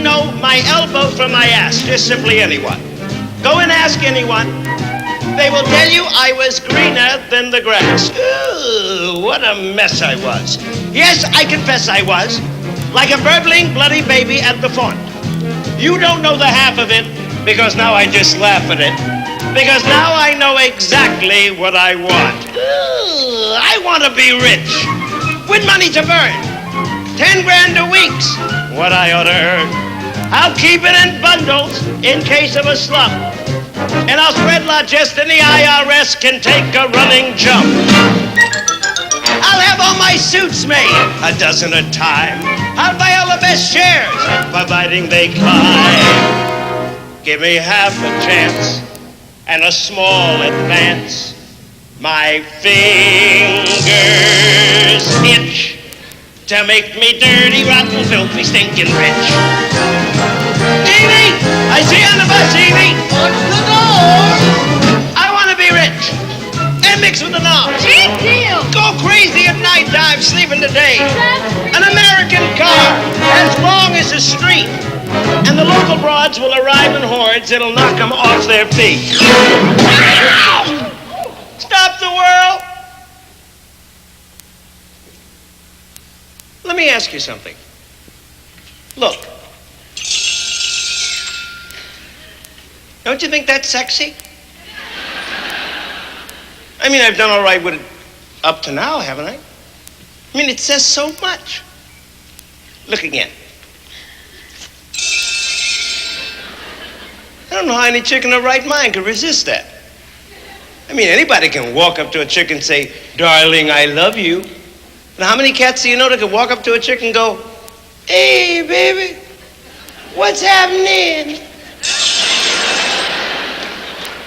wouldn't know my elbow from my ass, just simply anyone. Go and ask anyone. They will tell you I was greener than the grass. Ooh, what a mess I was. Yes, I confess I was. Like a burbling, bloody baby at the font. You don't know the half of it, because now I just laugh at it. Because now I know exactly what I want. Ooh, I want to be rich. With money to burn. 10 grand a week's what I ought to earn. I'll keep it in bundles in case of a slump. And I'll spread largesse and the IRS can take a running jump. I'll have all my suits made, a dozen at a time. I'll buy all the best shares, providing they climb. Give me half a chance and a small advance. My fingers itch to make me dirty, rotten, filthy, stinking rich. Evie! I see you on the bus, Evie! What's the door? I want to be rich and mix with the knobs. Cheap deal! Go crazy at night time, sleep in the day. An American car as long as the street. And the local broads will arrive in hordes. It'll knock them off their feet. Stop the world. Let me ask you something. Look. Don't you think that's sexy? I mean, I've done all right with it up to now, haven't I? I mean, it says so much. Look again. I don't know how any chick in her right mind could resist that. I mean, anybody can walk up to a chick and say, darling, I love you. And how many cats do you know that could walk up to a chick and go, hey, baby, what's happening?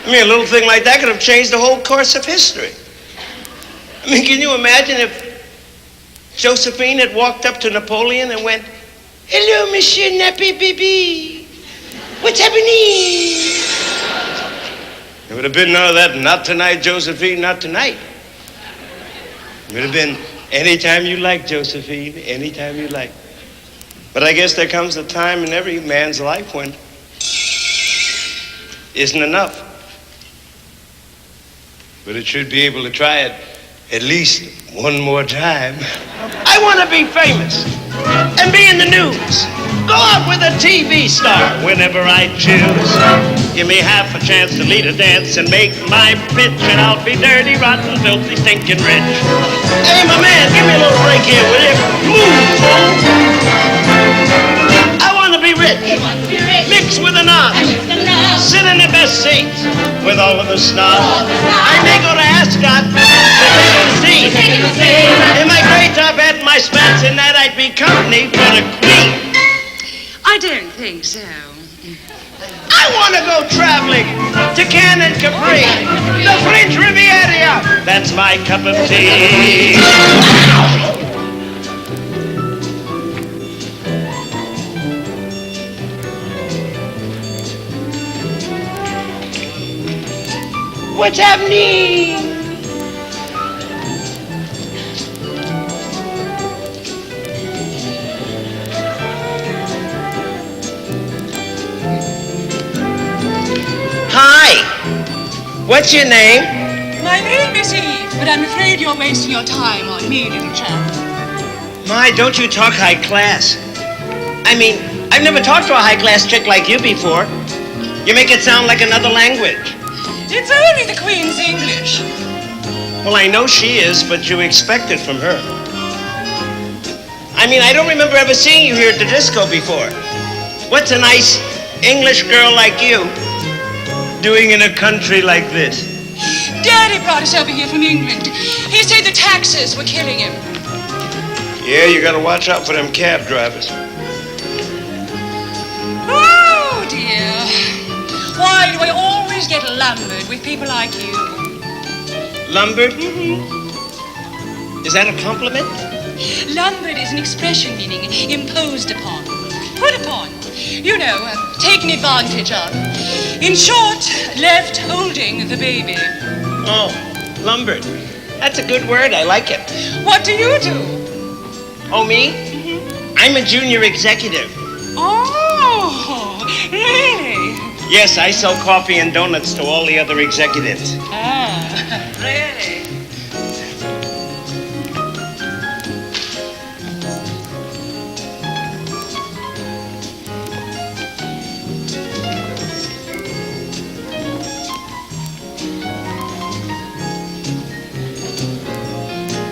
I mean, a little thing like that could have changed the whole course of history. I mean, can you imagine if Josephine had walked up to Napoleon and went, hello, Monsieur Nappy Baby. What's happening? It would have been none of that, not tonight, Josephine, not tonight. It would have been anytime you like, Josephine, anytime you like. But I guess there comes a time in every man's life when isn't enough. But it should be able to try it at least one more time. I want to be famous and be in the news. Go out with a TV star whenever I choose. Give me half a chance to lead a dance and make my pitch, and I'll be dirty, rotten, filthy, stinking rich. Hey, my man, give me a little break here, will you? Move, fool. I want to be rich. Mix with the knobs. Sit in the best seats with all of the snobs. I may go to Ascot to take the seat. In my gray top hat and my spats, in that I'd be company for the Queen. I don't think so. I want to go traveling to Cannes and Capri, the French Riviera. That's my cup of tea. What's happening? Hi. What's your name? My name is Eve, but I'm afraid you're wasting your time on me, little chap. My, don't you talk high class. I mean, I've never talked to a high-class chick like you before. You make it sound like another language. It's only the Queen's English. Well, I know she is, but you expect it from her. I mean, I don't remember ever seeing you here at the disco before. What's a nice English girl like you doing in a country like this? Daddy brought us over here from England. He said the taxes were killing him. Yeah, you gotta watch out for them cab drivers. Oh, dear. Why do I always get lumbered with people like you? Lumbered? Is that a compliment? Lumbered is an expression meaning imposed upon, put upon, you know, taken advantage of. In short, left holding the baby. Oh, lumbered. That's a good word. I like it. What do you do? Oh, me? I'm a junior executive. Oh, Yes, I sell coffee and donuts to all the other executives. Ah, really?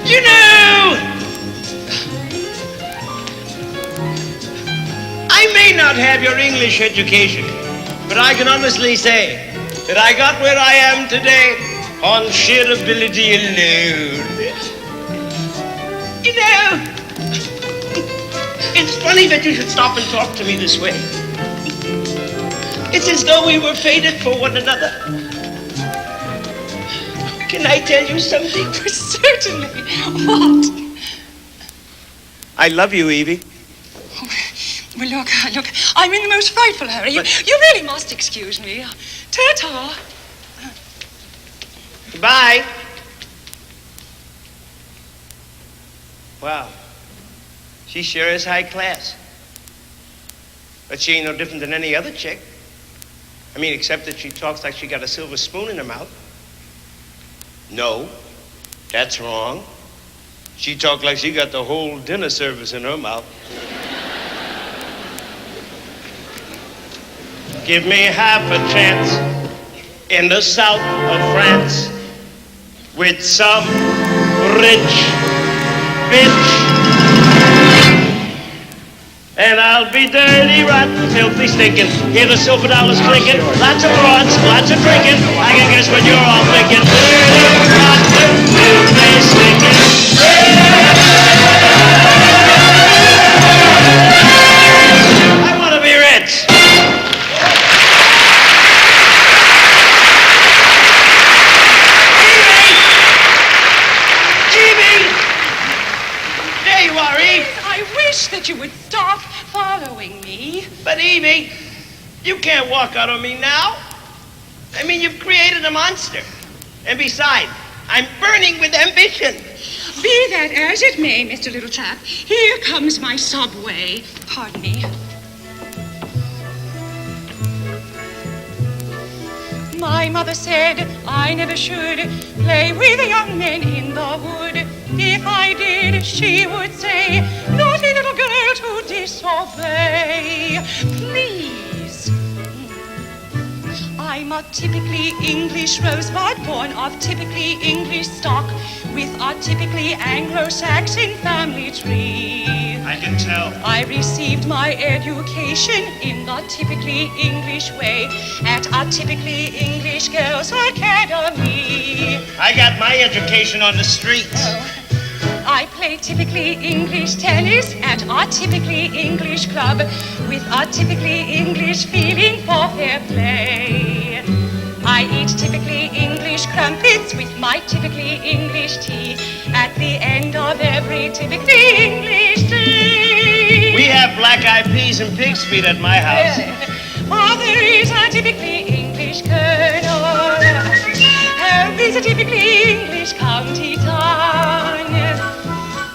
You know, I may not have your English education, but I can honestly say that I got where I am today on sheer ability alone. You know, it's funny that you should stop and talk to me this way. It's as though we were fated for one another. Can I tell you something? Certainly. What? I love you, Evie. Oh, well, look, I'm in the most frightful hurry. You really must excuse me. Ta-ta. Goodbye. Wow. She sure is high class. But she ain't no different than any other chick. I mean, except that she talks like she got a silver spoon in her mouth. No, that's wrong. She talked like she got the whole dinner service in her mouth. Give me half a chance in the south of France with some rich bitch. And I'll be dirty, rotten, filthy, stinking. Hear the silver dollars clinking. Lots of broads, lots of drinking. I can guess what you're all thinking. Dirty, rotten, filthy, stinking. I want to be rich. Evie! There you are, Eve. I wish that you would stop following me. But Evie, you can't walk out on me now. I mean, you've created a monster. And besides, I'm burning with ambition. Be that as it may, Mr. Little Chap, here comes my subway. Pardon me. My mother said I never should play with young men in the wood. If I did, she would say, naughty little girl to disobey. Please. I'm a typically English rosebud, born of typically English stock, with a typically Anglo-Saxon family tree. I can tell. I received my education in the typically English way at a typically English girls' academy. I got my education on the streets. I play typically English tennis at a typically English club with a typically English feeling for fair play. I eat typically English crumpets with my typically English tea at the end of every typically English tea. We have black-eyed peas and pig's feet at my house. Father is a typically English colonel. Home is a typically English county town.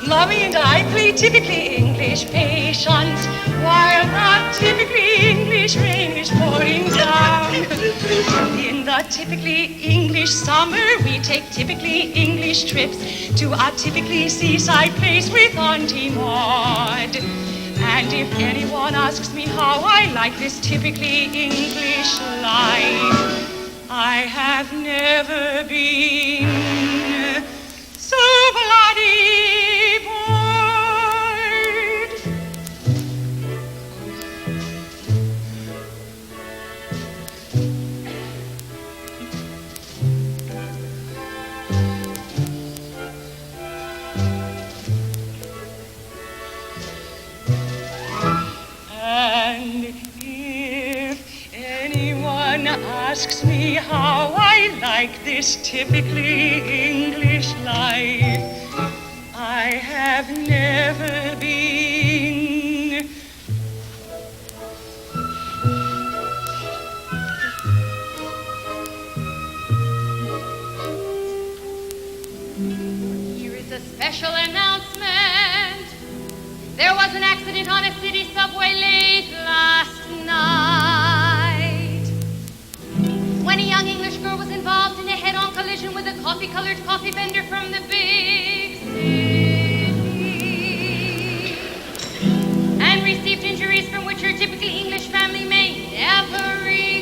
Mommy and I play typically English patience while the typically English rain is pouring down. In the typically English summer, we take typically English trips to a typically seaside place with Auntie Maud. And if anyone asks me how I like this typically English life, I have never been so bloody bored. And if anyone asks me how I like this typically English life, I have never been. Here is a special announcement. There was an accident on a city subway late last night. colored coffee vendor from the big city and received injuries from which her typically English family may never recover.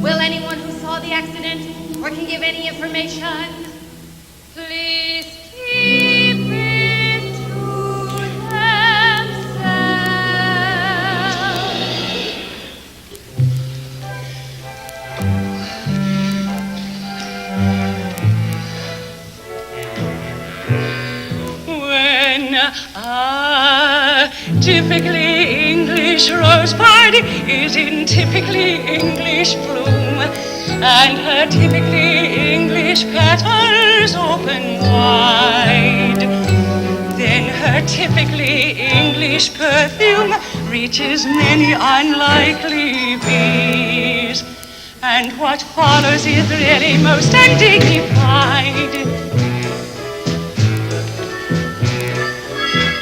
Will anyone who saw the accident or can give any information, please keep it to When a typically English rose party is in typically English bloom, and her typically English petals open wide, then her typically English perfume reaches many unlikely bees, and what follows is really most undignified.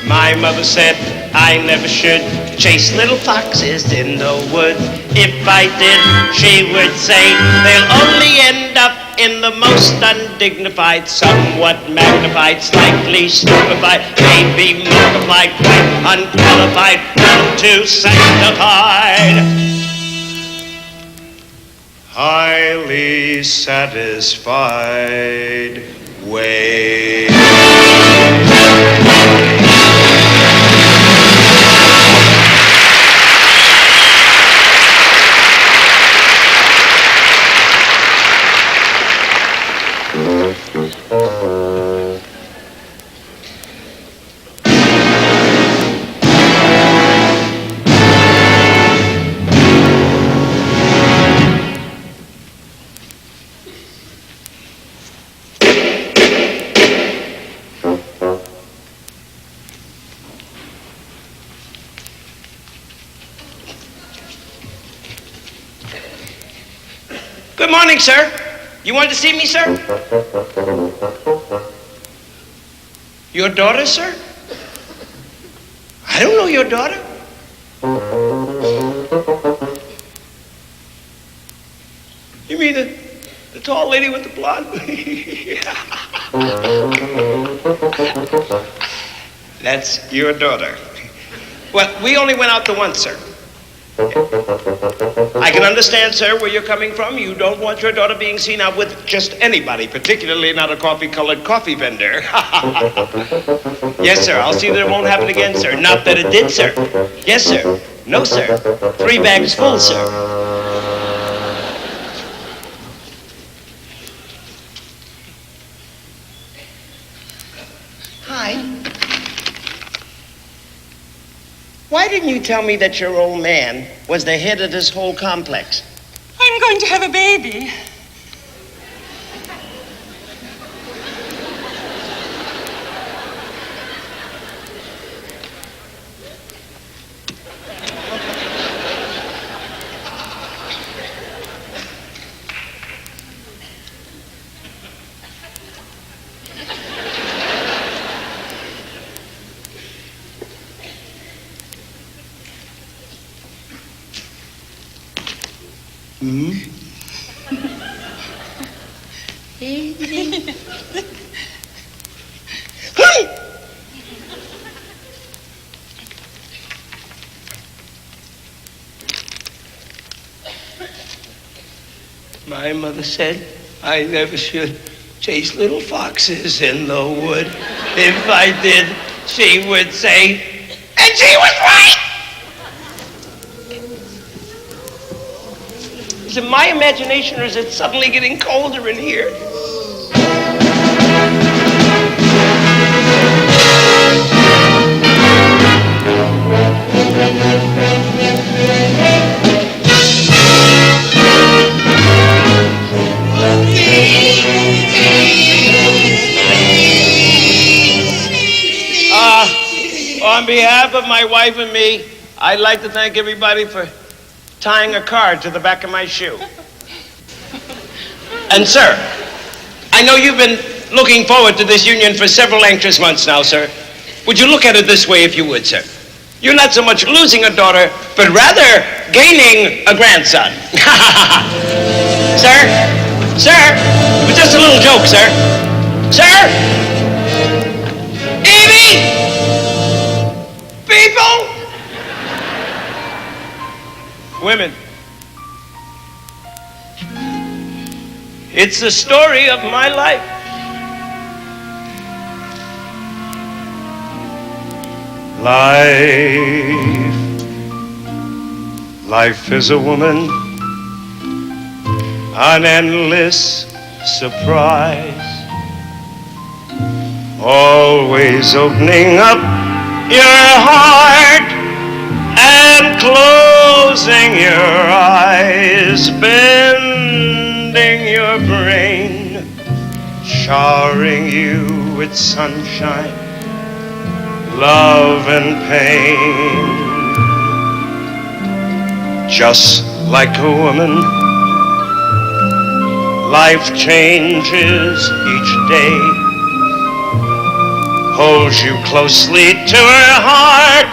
My mother said I never should chase little foxes in the wood. If I did, she would say they'll only end up in the most undignified, somewhat magnified, slightly stupefied, maybe multiplied, quite unqualified, none too sanctified. Highly satisfied. Wait. Good morning, sir. You wanted to see me, sir? Your daughter, sir? I don't know your daughter. You mean the tall lady with the blonde? That's your daughter. Well, we only went out the once, sir. I can understand, sir, where you're coming from. You don't want your daughter being seen out with just anybody, particularly not a coffee-colored coffee vendor. Yes, sir. I'll see that it won't happen again, sir. Not that it did, sir. Yes, sir. No, sir. 3 bags full, sir. Hi. Why didn't you tell me that your old man was the head of this whole complex? I'm going to have a baby. My mother said I never should chase little foxes in the wood. If I did, she would say, and she was right! Is it my imagination or is it suddenly getting colder in here? On behalf of my wife and me, I'd like to thank everybody for tying a card to the back of my shoe. And sir, I know you've been looking forward to this union for several anxious months now, sir. Would you look at it this way if you would, sir? You're not so much losing a daughter, but rather gaining a grandson. Sir? Sir? It was just a little joke, sir. Sir? Evie? People? Women. It's the story of my life. Life is a woman, an endless surprise, always opening up your heart and closing your eyes, bending your brain, showering you with sunshine, love and pain. Just like a woman, life changes each day, holds you closely to her heart,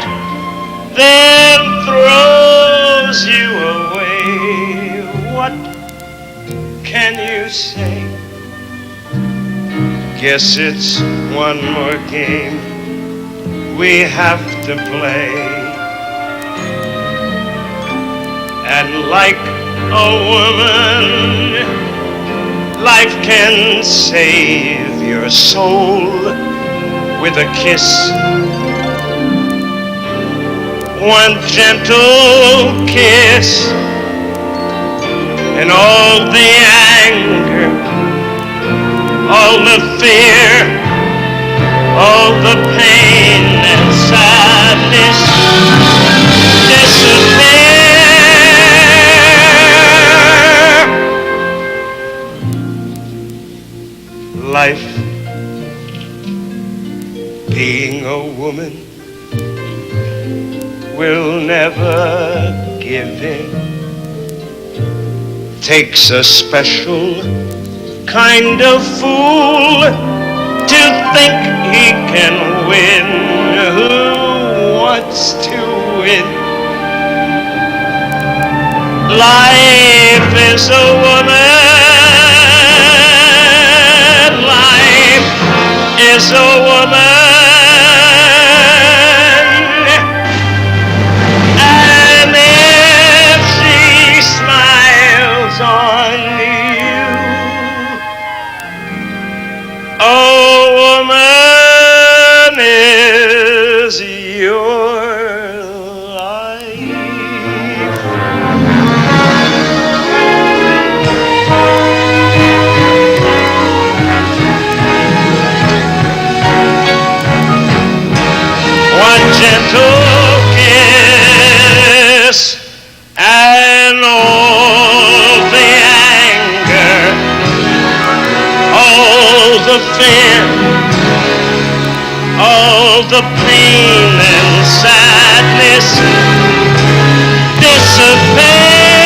then throws you away. What can you say? Guess it's one more game we have to play. And like a woman, life can save your soul with a kiss. One gentle kiss, and all the anger, all the fear, all the pain and sadness disappear. Life, being a woman, will never give in. Takes a special kind of fool to think he can win. Who wants to win? Life is a woman. Life is a woman. And if she smiles on you, a woman is your life. One gentle kiss and all the anger, all the fear, all the pain and sadness disappear.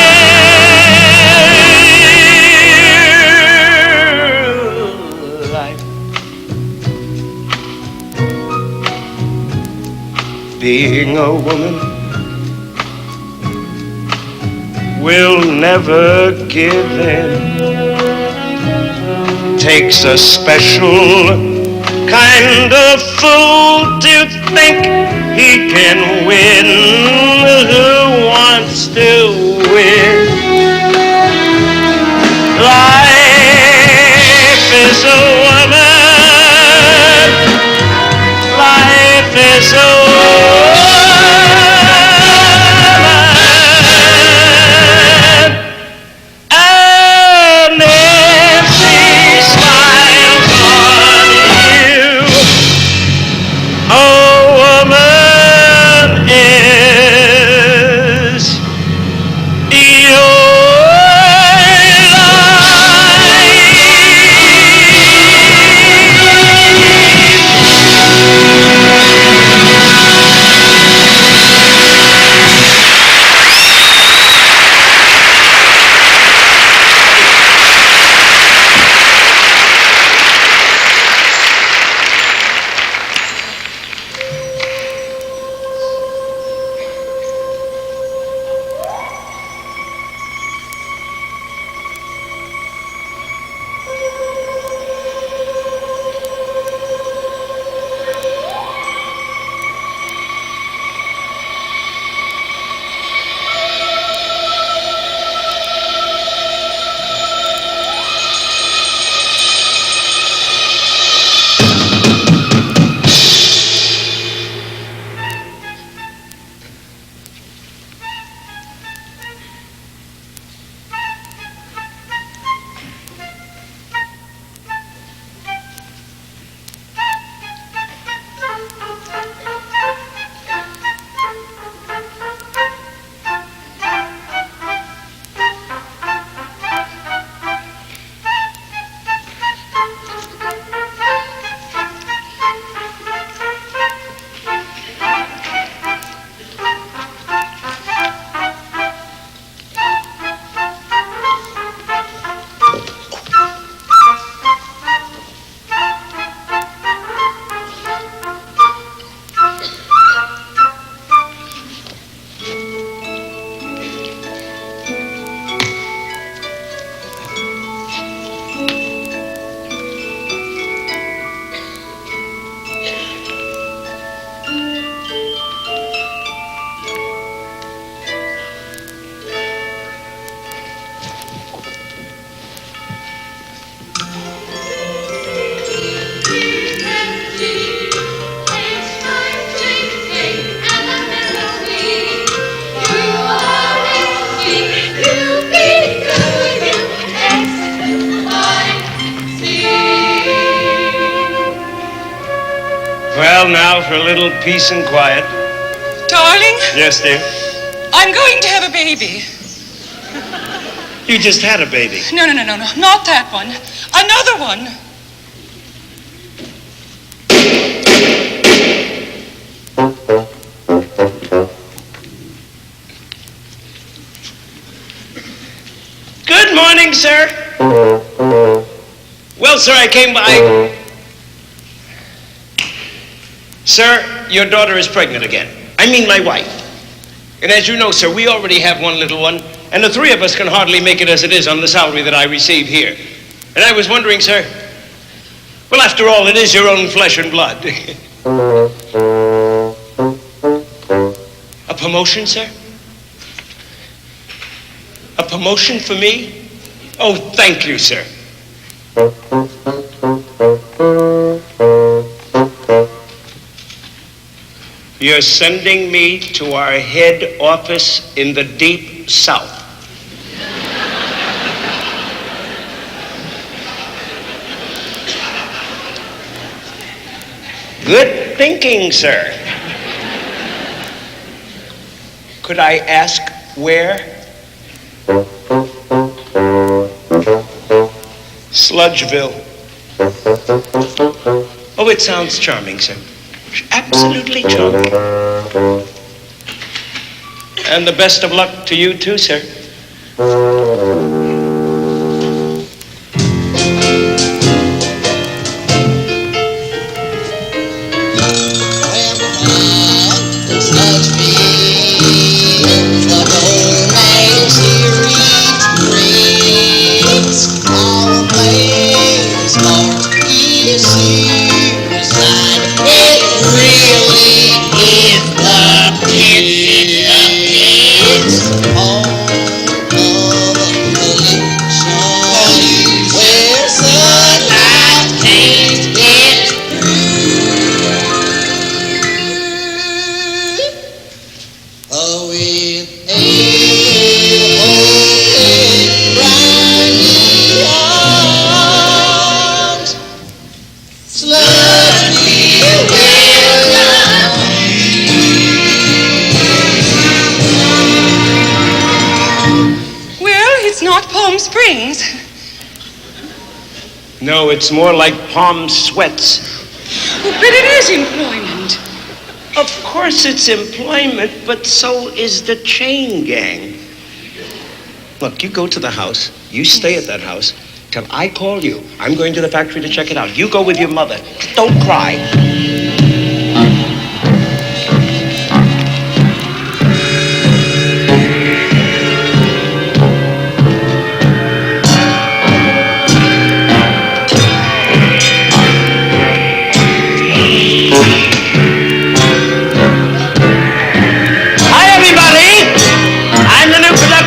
Life, being a woman, will never give in. Takes a special kind of fool to think he can win. Who wants to win? Life is a woman. Life is a woman. And if she smiles on you, a woman is now for a little peace and quiet. Darling, Yes, dear? I'm going to have a baby. You just had a baby. No, not that one. Another one. Good morning, sir. Well, sir, I came by... Sir, your daughter is pregnant again. I mean my wife. And as you know, sir, we already have one little one, and the three of us can hardly make it as it is on the salary that I receive here. And I was wondering, sir, well, after all, it is your own flesh and blood. A promotion, sir? A promotion for me? Oh, thank you, sir. You're sending me to our head office in the deep south. Good thinking, sir. Could I ask where? Sludgeville. Oh, it sounds charming, sir. Absolutely charming. And the best of luck to you too, sir. No, it's more like Palm Sweats. Oh, but it is employment. Of course it's employment, but so is the chain gang. Look, you go to the house, you stay at that house till I call you. I'm going to the factory to check it out. You go with your mother. Don't cry.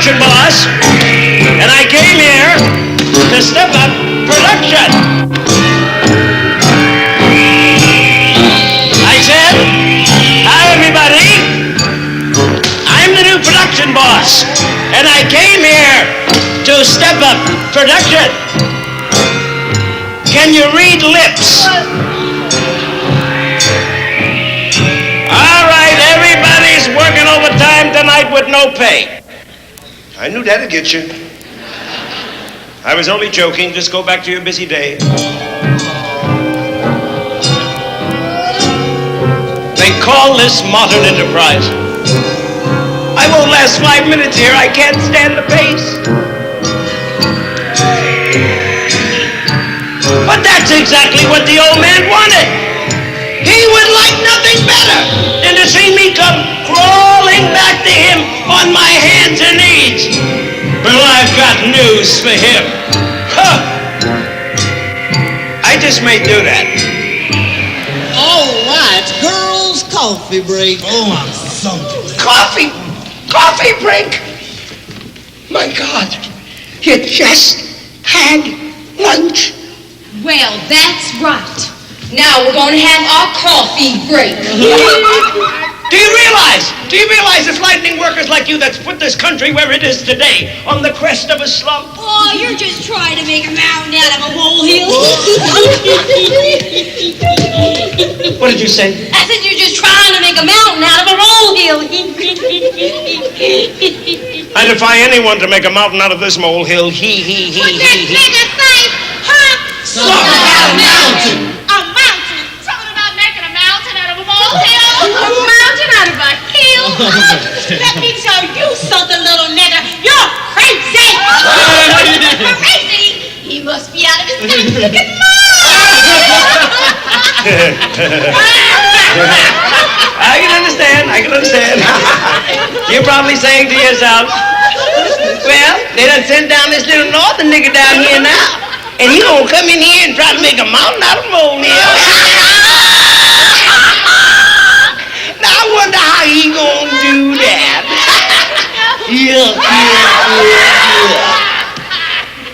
Boss, and I came here to step up production. I said, hi everybody, I'm the new production boss, and I came here to step up production. Can you read lips? All right, everybody's working overtime tonight with no pay. I knew that'd get you. I was only joking. Just go back to your busy day. They call this modern enterprise. I won't last 5 minutes here. I can't stand the pace. But that's exactly what the old man wanted. He would like nothing better than to see me come crawling back to him on my hands and knees. Well, I've got news for him. Huh. I just may do that. All right, girls' coffee break. Oh, I'm something. Coffee? Coffee break? My God, you just had lunch. Well, that's right. Now we're going to have our coffee break. Do you realize it's lightning workers like you that's put this country where it is today, on the crest of a slump? Oh, you're just trying to make a mountain out of a molehill. What did you say? I said you're just trying to make a mountain out of a molehill. I defy anyone to make a mountain out of this molehill. What's that nigger say? Huh? Something about a mountain. A mountain? Something about making a mountain out of a molehill? A mountain out of a hill? Let me tell you something, little nigger. You're crazy! Crazy? He must be out of his fucking mind! I can understand. You're probably saying to yourself, well, they done sent down this little northern nigga down here now, and he gonna come in here and try to make a mountain out of a molehill. Now I wonder how he gonna do that. Yeah.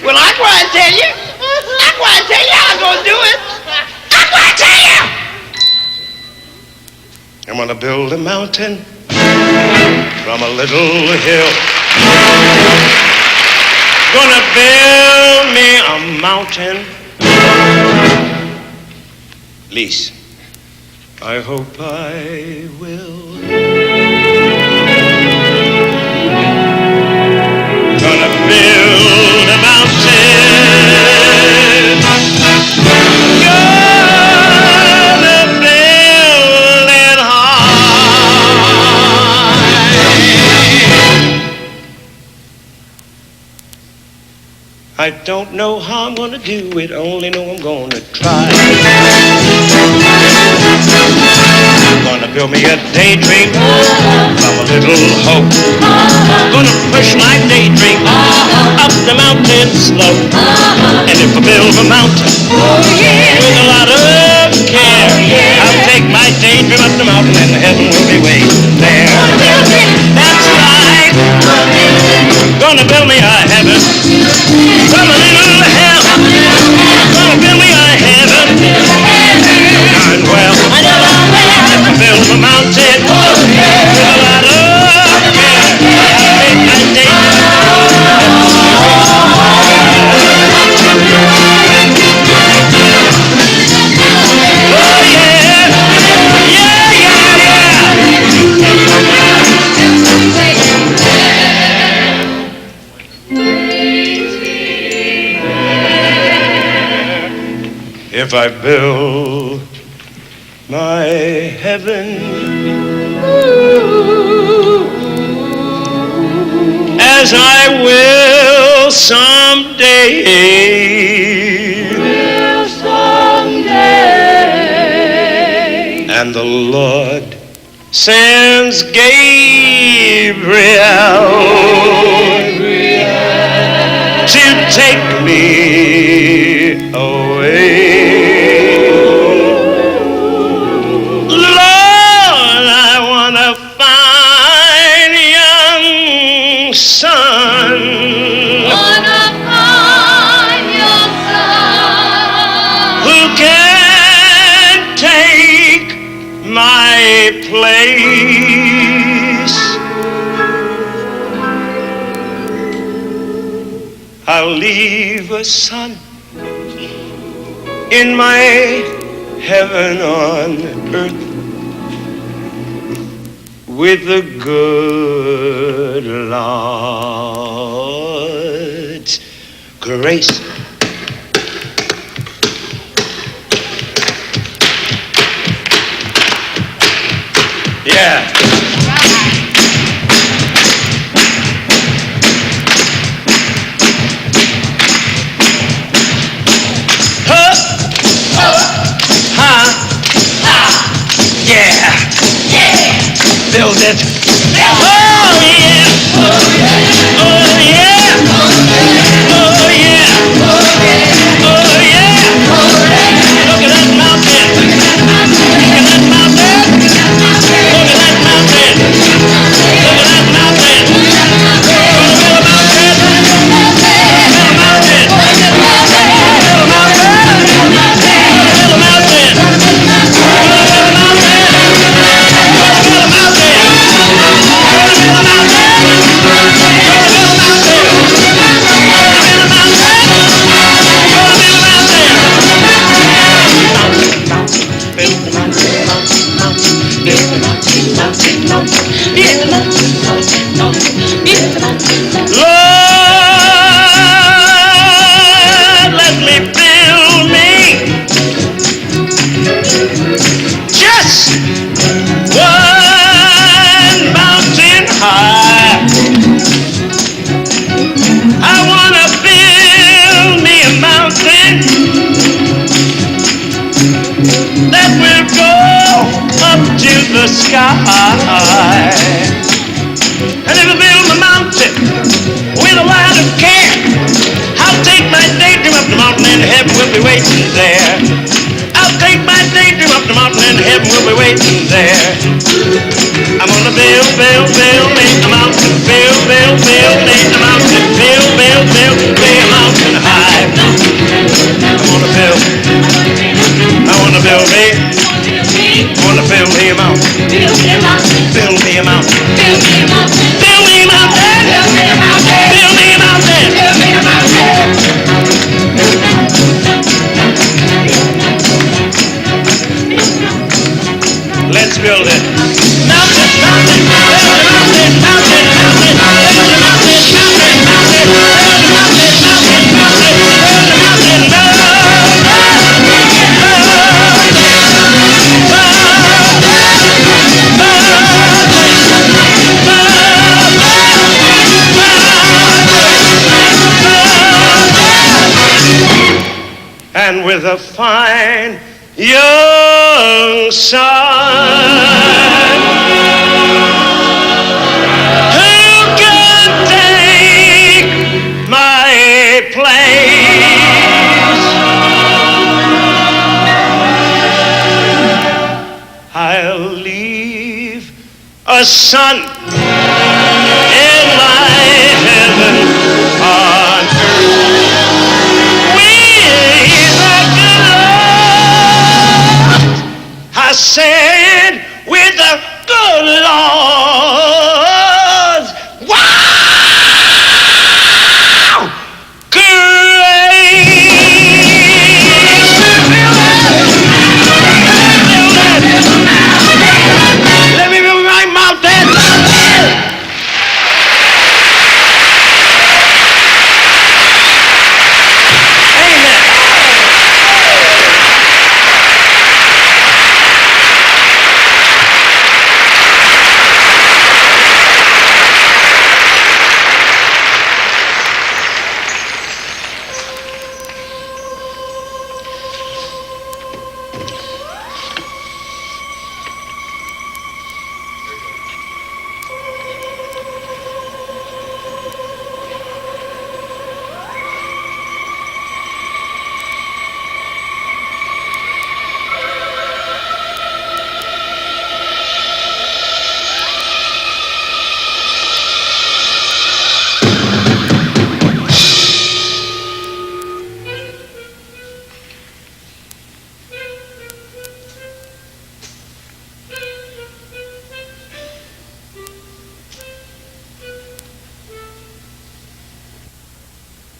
Well, I go and tell you. How I'm gonna do it. I'm gonna tell you. I'm gonna build a mountain from a little hill. Gonna build me a mountain. Least, I hope I will. Gonna build a mountain. I don't know how I'm gonna do it, only know I'm gonna try. I'm gonna build me a daydream from a little hope. Gonna push my daydream up the mountain slope. And if I build a mountain with a lot of care, I'll take my daydream up the mountain and heaven will be waiting there. That's right. Gonna build me a heaven from a little hell. Gonna build me a heaven. Darn well. If I build a mountain with a lot of care, I'll take my daydream. Oh yeah. If I build my heaven as I will someday, and the Lord sends Gabriel to take me away. Lord, I want a fine young son. Who can take my place. I'll leave a son in my heaven on earth with the good Lord's grace. Yeah. Build it. Oh yeah. Oh yeah. Oh yeah. Oh yeah. Oh yeah. Look at that mountain. Look at that mountain. Look at that mountain. Lord, let me build me just one mountain high. I wanna build me a mountain that will go up to the sky. And if I build a mountain with a lot of care, I'll take my daydream up the mountain and heaven will be waiting there. I'll take my daydream up the mountain and heaven will be waiting there. I'm gonna build me a mountain, build me a mountain, build me a mountain high. I wanna build me, I wanna build me a mountain, build me a mountain, build me a mountain, build me a mountain, build me a mountain, build me a mountain, build me a mountain, build me a mountain. Let's build it. Mountain, mountain, build a mountain, mountain, mountain, build a mountain, mountain, mountain, build a mountain, mountain, mountain, build a mountain, and with a fine young son who can take my place, I'll leave a son in my heaven on earth. I said, with the good Lord, wow, grace. Let me build my mountain.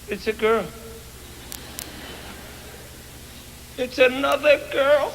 It's a girl. It's another girl.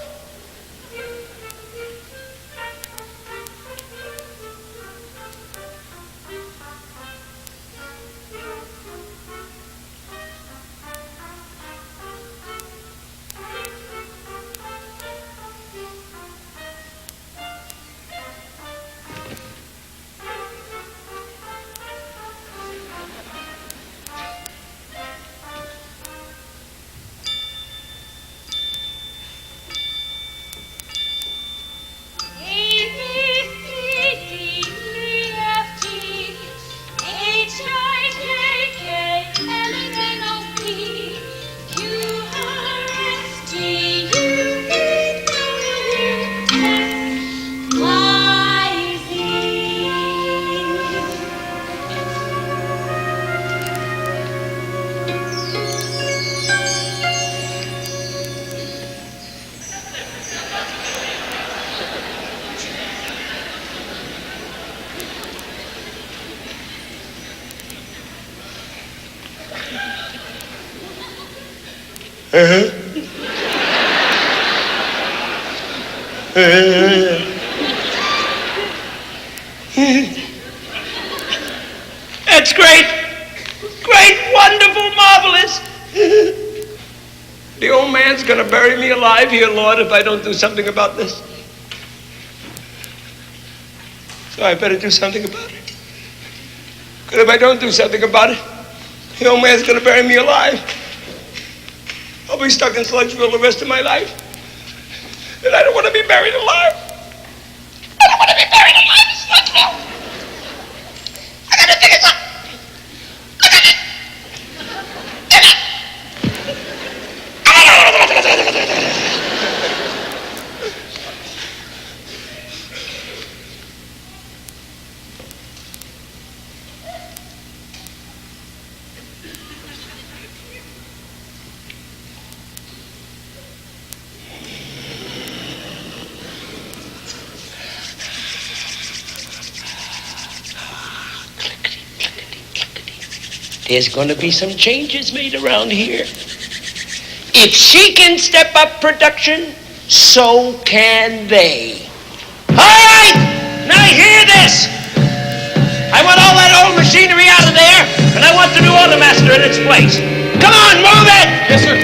That's great. Great, wonderful, marvelous. The old man's gonna bury me alive here, Lord, if I don't do something about this. So I better do something about it. Because if I don't do something about it, the old man's gonna bury me alive. I'll be stuck in Sludgeville the rest of my life. And I don't want to be buried alive. I don't want to be buried alive in Sludgeville. I gotta figure something. There's going to be some changes made around here. If she can step up production, so can they. All right, now hear this. I want all that old machinery out of there, and I want the new automaster in its place. Come on, move it! Yes, sir.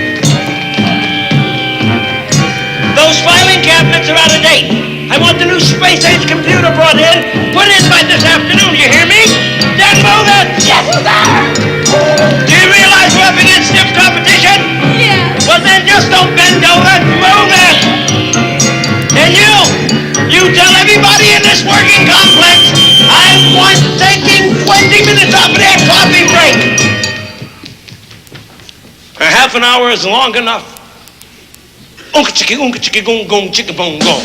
Those filing cabinets are out of date. I want the new space-age computer brought in, put in by this afternoon, you hear me? Then move it! Yes, sir! Do you realize we're up against stiff competition? Yeah. Well, then just don't bend over, move it! And you tell everybody in this working complex, I want taking 20 minutes off of their coffee break. A half an hour is long enough. Unka chicka gong gong chicka bong gong.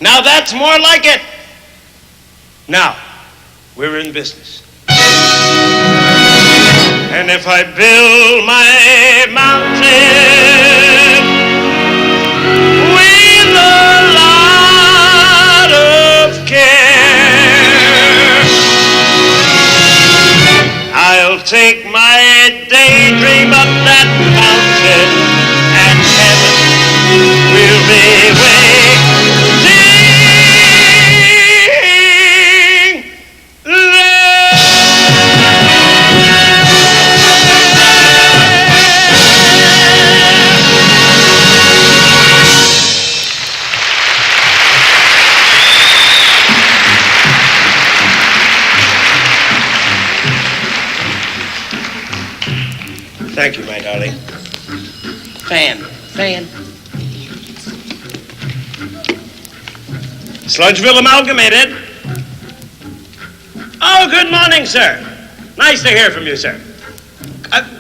Now that's more like it. Now, we're in business. And if I build my mountain with a lot of care, I'll take my daydream up that mountain and heaven will be waiting. Thank you, my darling. Fan. Sludgeville Amalgamated. Oh, good morning, sir. Nice to hear from you, sir.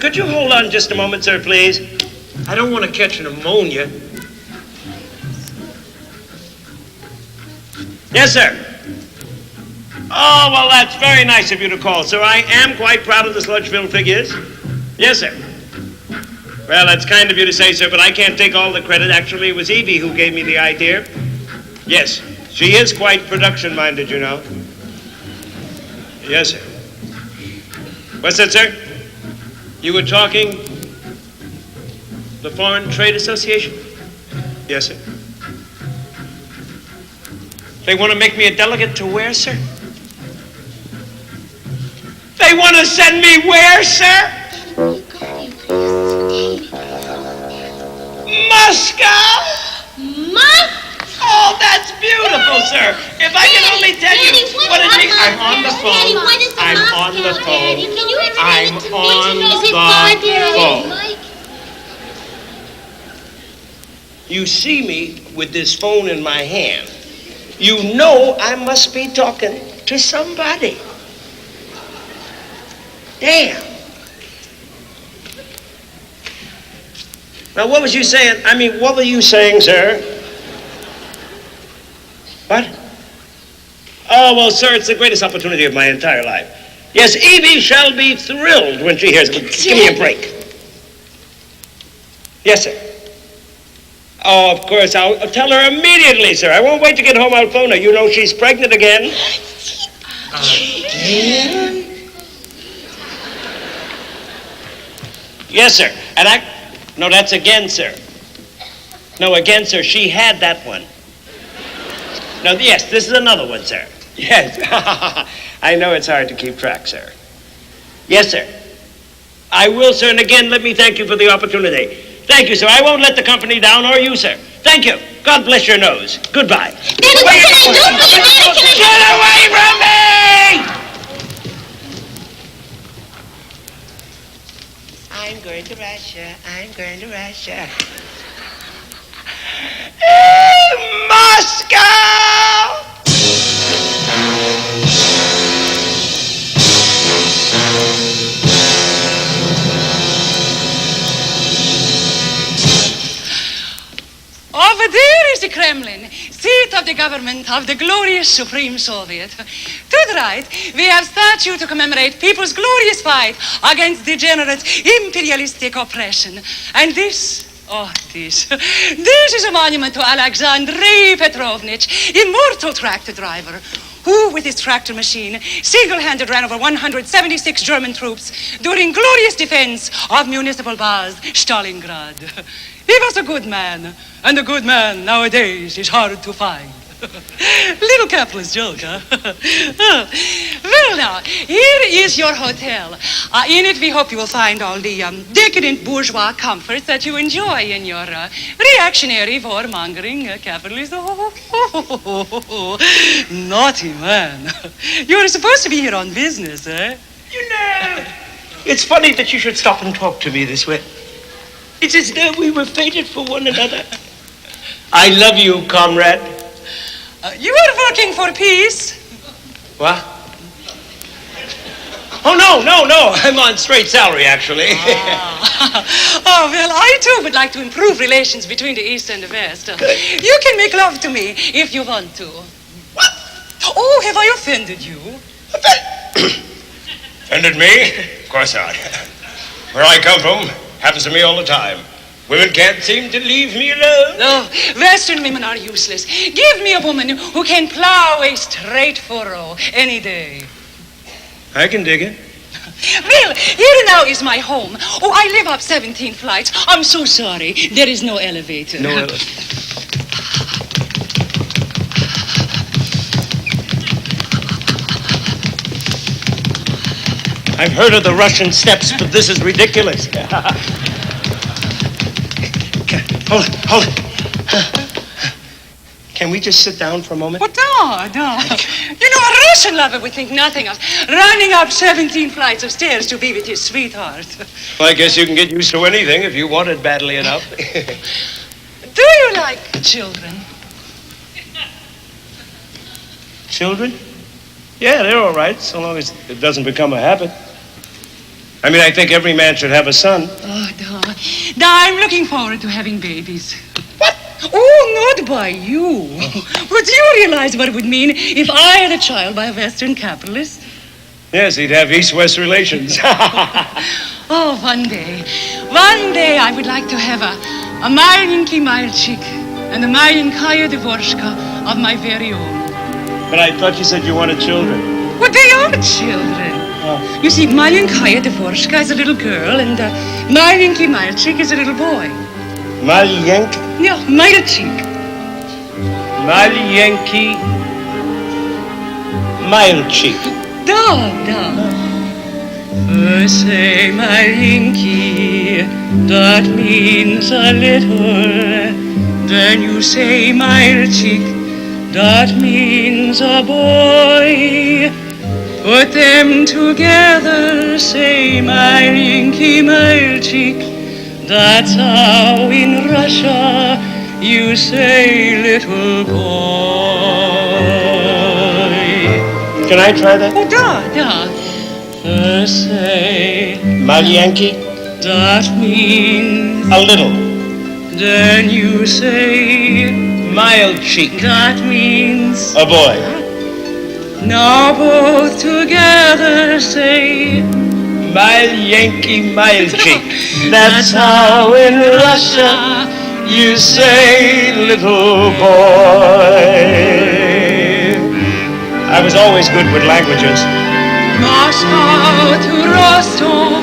Could you hold on just a moment, sir, please? I don't want to catch pneumonia. Yes, sir. Oh, well, that's very nice of you to call, sir. I am quite proud of the Sludgeville figures. Yes, sir. Well, that's kind of you to say, sir, but I can't take all the credit. Actually, it was Evie who gave me the idea. Yes, she is quite production-minded, you know. Yes, sir. What's that, sir? You were talking the Foreign Trade Association? Yes, sir. They want to make me a delegate to where, sir? They want to send me where, sir? Moscow? Oh, that's beautiful, sir. If I can only tell you what it means. I'm on the phone. I'm on the phone. I'm on the phone. You see me with this phone in my hand. You know I must be talking to somebody. Damn. Now, what was you saying? I mean, what were you saying, sir? What? Oh, well, sir, it's the greatest opportunity of my entire life. Yes, Evie shall be thrilled when she hears it. Give me a break. Yes, sir. Oh, of course, I'll tell her immediately, sir. I won't wait to get home. I'll phone her. You know she's pregnant again. Again? Yes, sir. And no, that's again, sir. No, again, sir. She had that one. No, yes, this is another one, sir. Yes. I know it's hard to keep track, sir. Yes, sir. I will, sir. And again, let me thank you for the opportunity. Thank you, sir. I won't let the company down, or you, sir. Thank you. God bless your nose. Goodbye. Daddy, what can I do for you, Daddy? Can I... Get away from me! I'm going to Russia. I'm going to Russia. Moscow! Over there is the Kremlin, seat of the government of the glorious Supreme Soviet. To the right, we have statue to commemorate people's glorious fight against degenerate imperialistic oppression. And this is a monument to Alexandre Petrovich, immortal tractor driver, who, with his tractor machine, single-handed ran over 176 German troops during glorious defense of municipal bars, Stalingrad. He was a good man, and a good man nowadays is hard to find. Little capitalist joke, huh? Well, now, here is your hotel. In it, we hope you will find all the decadent bourgeois comforts that you enjoy in your reactionary, warmongering capitalist. Naughty man. You're supposed to be here on business, eh? You know, it's funny that you should stop and talk to me this way. It's as though we were fated for one another. I love you, comrade. You are working for peace. What? Oh, no. I'm on straight salary, actually. Oh, well, I, too, would like to improve relations between the East and the West. You can make love to me if you want to. What? Oh, have I offended you? Offended me? Of course not. Where I come from happens to me all the time. Women can't seem to leave me alone. No, Western women are useless. Give me a woman who can plow a straight furrow any day. I can dig it. Well, here now is my home. Oh, I live up 17 flights. I'm so sorry. There is no elevator. No elevator. I've heard of the Russian steppes, but this is ridiculous. Hold it. Can we just sit down for a moment? But no. You know, a Russian lover would think nothing of running up 17 flights of stairs to be with his sweetheart. Well, I guess you can get used to anything if you want it badly enough. Do you like children? Children? Yeah, they're all right, so long as it doesn't become a habit. I mean, I think every man should have a son. Oh, no, I'm looking forward to having babies. What? Oh, not by you. But do you realize what it would mean if I had a child by a Western capitalist? Yes, he'd have East-West relations. Oh, one day I would like to have a Marianki Malchik and a Mariankaya Dvorshka of my very own. But I thought you said you wanted children. Well, they are children. Oh. You see, Mariankaya Dvorshka is a little girl, and Marianki Malchik is a little boy. Malyank? Yeah, Malchik. Malyanki Malchik. Da. Say Marianki, that means a little. Then you say Malchik, that means a boy. Put them together, say Marianki Malchik. That's how in Russia you say little boy. Can I try that? Oh, da. First say Malyanki? That means A little. Then you say Mild cheek. That means A boy. Now both together say, Mile Yankee, mile cheek. That's how in Russia you say, little boy. I was always good with languages. Moscow to Rostov,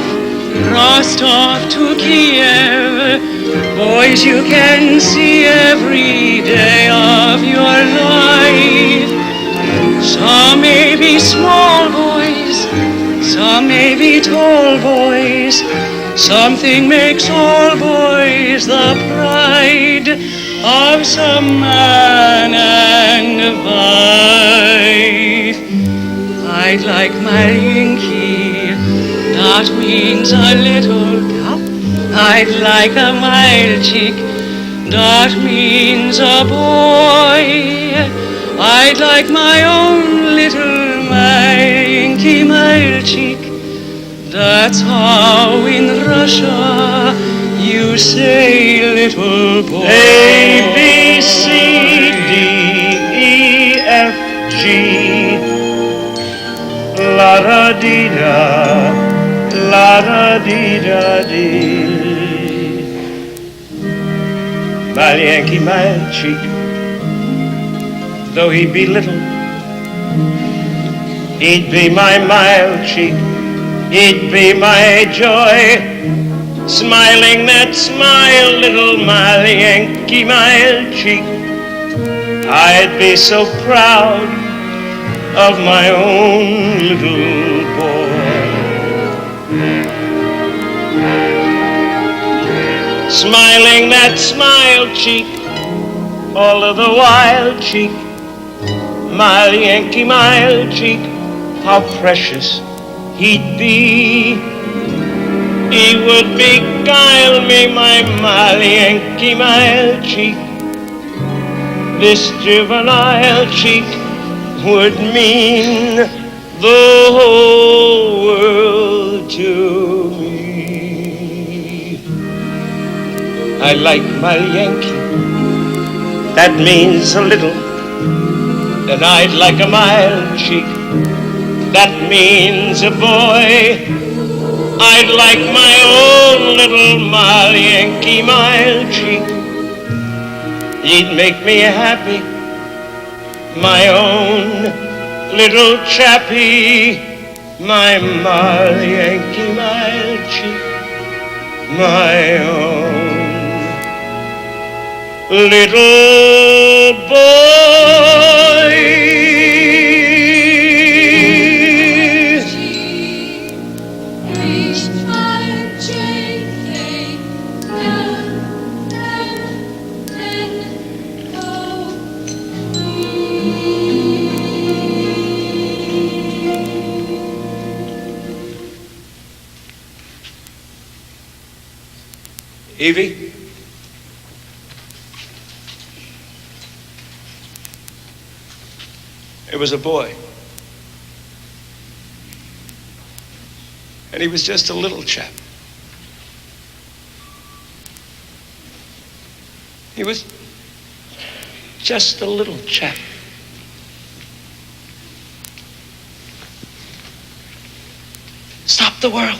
Rostov to Kiev. Boys you can see every day of your life. Some may be small boys, some may be tall boys. Something makes all boys the pride of some man and wife. I'd like my Yankee, that means a little cup. I'd like a mild chick, that means a boy. I'd like my own little Yankee, mild chick. That's how in Russia you say, little boy. A, B, C, D, E, F, G. La da dee da, la da dee da dee. My Yankee, my cheek, though he be little, he'd be my mild cheek, he'd be my joy. Smiling that smile, little my Yankee, my cheek, I'd be so proud of my own little boy. Smiling that smile cheek, all of the while cheek, my Yankee, my cheek, how precious he'd be. He would beguile me, my Yankee, my cheek. This juvenile cheek would mean the whole world to me. I like my Yankee, that means a little. And I'd like a mild cheek, that means a boy. I'd like my own little Yankee, mild cheek. He'd make me happy, my own little chappie, my Yankee, mild cheek, my own little boy. Evie? It was a boy. And he was just a little chap. He was just a little chap. Stop the world.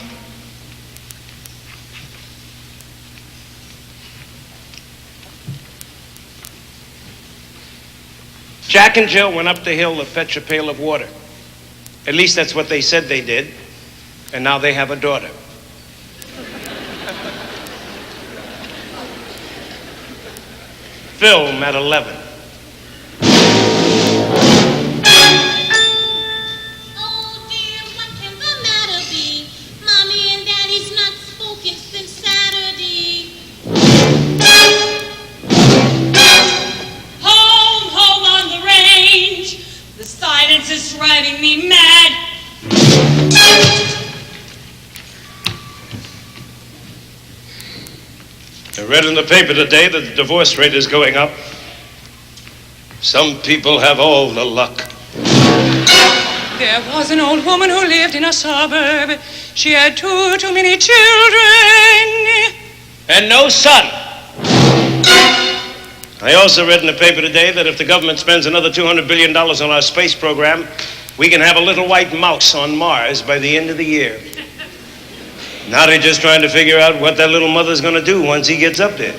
Jack and Jill went up the hill to fetch a pail of water. At least that's what they said they did. And now they have a daughter. Film at 11. Oh dear, what can the matter be? Mommy and Daddy's not spoken since Saturday. Home on the range. The silence is driving me mad. I read in the paper today that the divorce rate is going up. Some people have all the luck. There was an old woman who lived in a suburb. She had too many children. And no son. I also read in the paper today that if the government spends another $200 billion on our space program, We can have a little white mouse on Mars by the end of the year. Now they're just trying to figure out what that little mother's gonna do once he gets up there.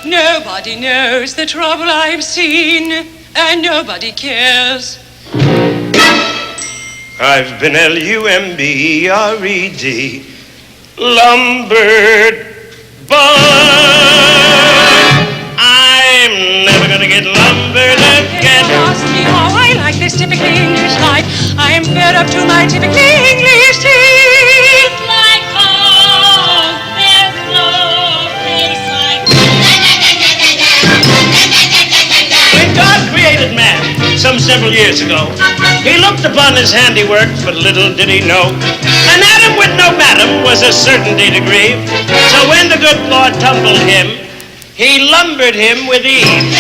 Nobody knows the trouble I've seen, and nobody cares. I've been L-U-M-B-E-R-E-D, lumbered, but I'm never gonna get lumbered again. Ask me how I like this typically English life. I'm fed up to my typically English tea. Like home, there's no place like When God created man, some several years ago, he looked upon his handiwork, but little did he know. An Adam with no madam was a certainty to grieve. So when the good Lord tumbled him, he lumbered him with Eve.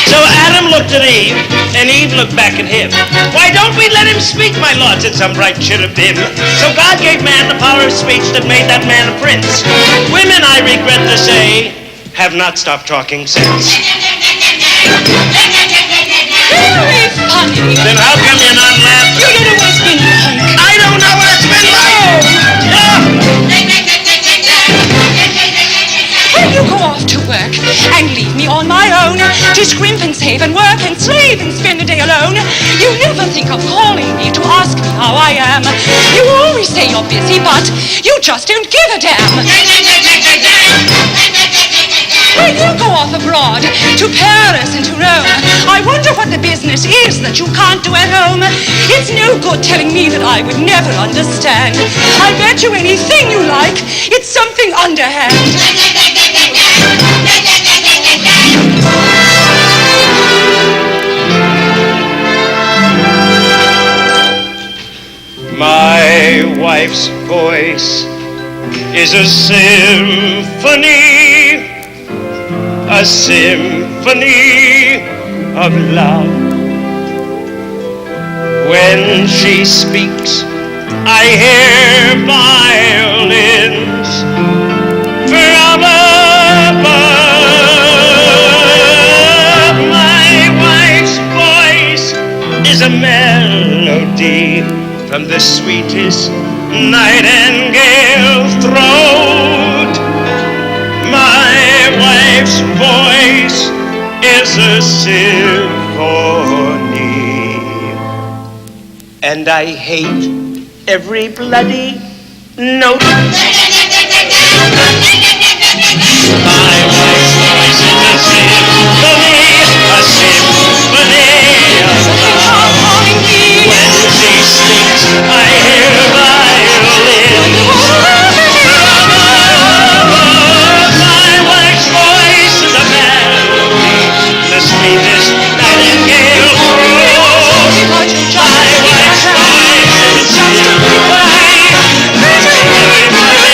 So Adam looked at Eve, and Eve looked back at him. Why don't we let him speak, my lord, said some bright cherubim. So God gave man the power of speech that made that man a prince. Women, I regret to say, have not stopped talking since. Very funny. Then how come you're not laughing? You don't know what it's been like. I don't know what it's been like. When you go off to work and leave me on my own to scrimp and save and work and slave and spend the day alone, you never think of calling me to ask me how I am. You always say you're busy, but you just don't give a damn. When you go off abroad to Paris and to Rome, I wonder what the business is that you can't do at home. It's no good telling me that I would never understand. I bet you anything you like, it's something underhand. My wife's voice is a symphony of love. When she speaks, I hear violins from above. My wife's voice is a melody from the sweetest nightingale's throat. My wife's voice is a symphony, and I hate every bloody note. My wife's voice is a symphony of love. When she speaks, I hear violins from above. My wife's voice is a melody, the sweetest nightingale throat. My wife's voice is a symphony, everybody's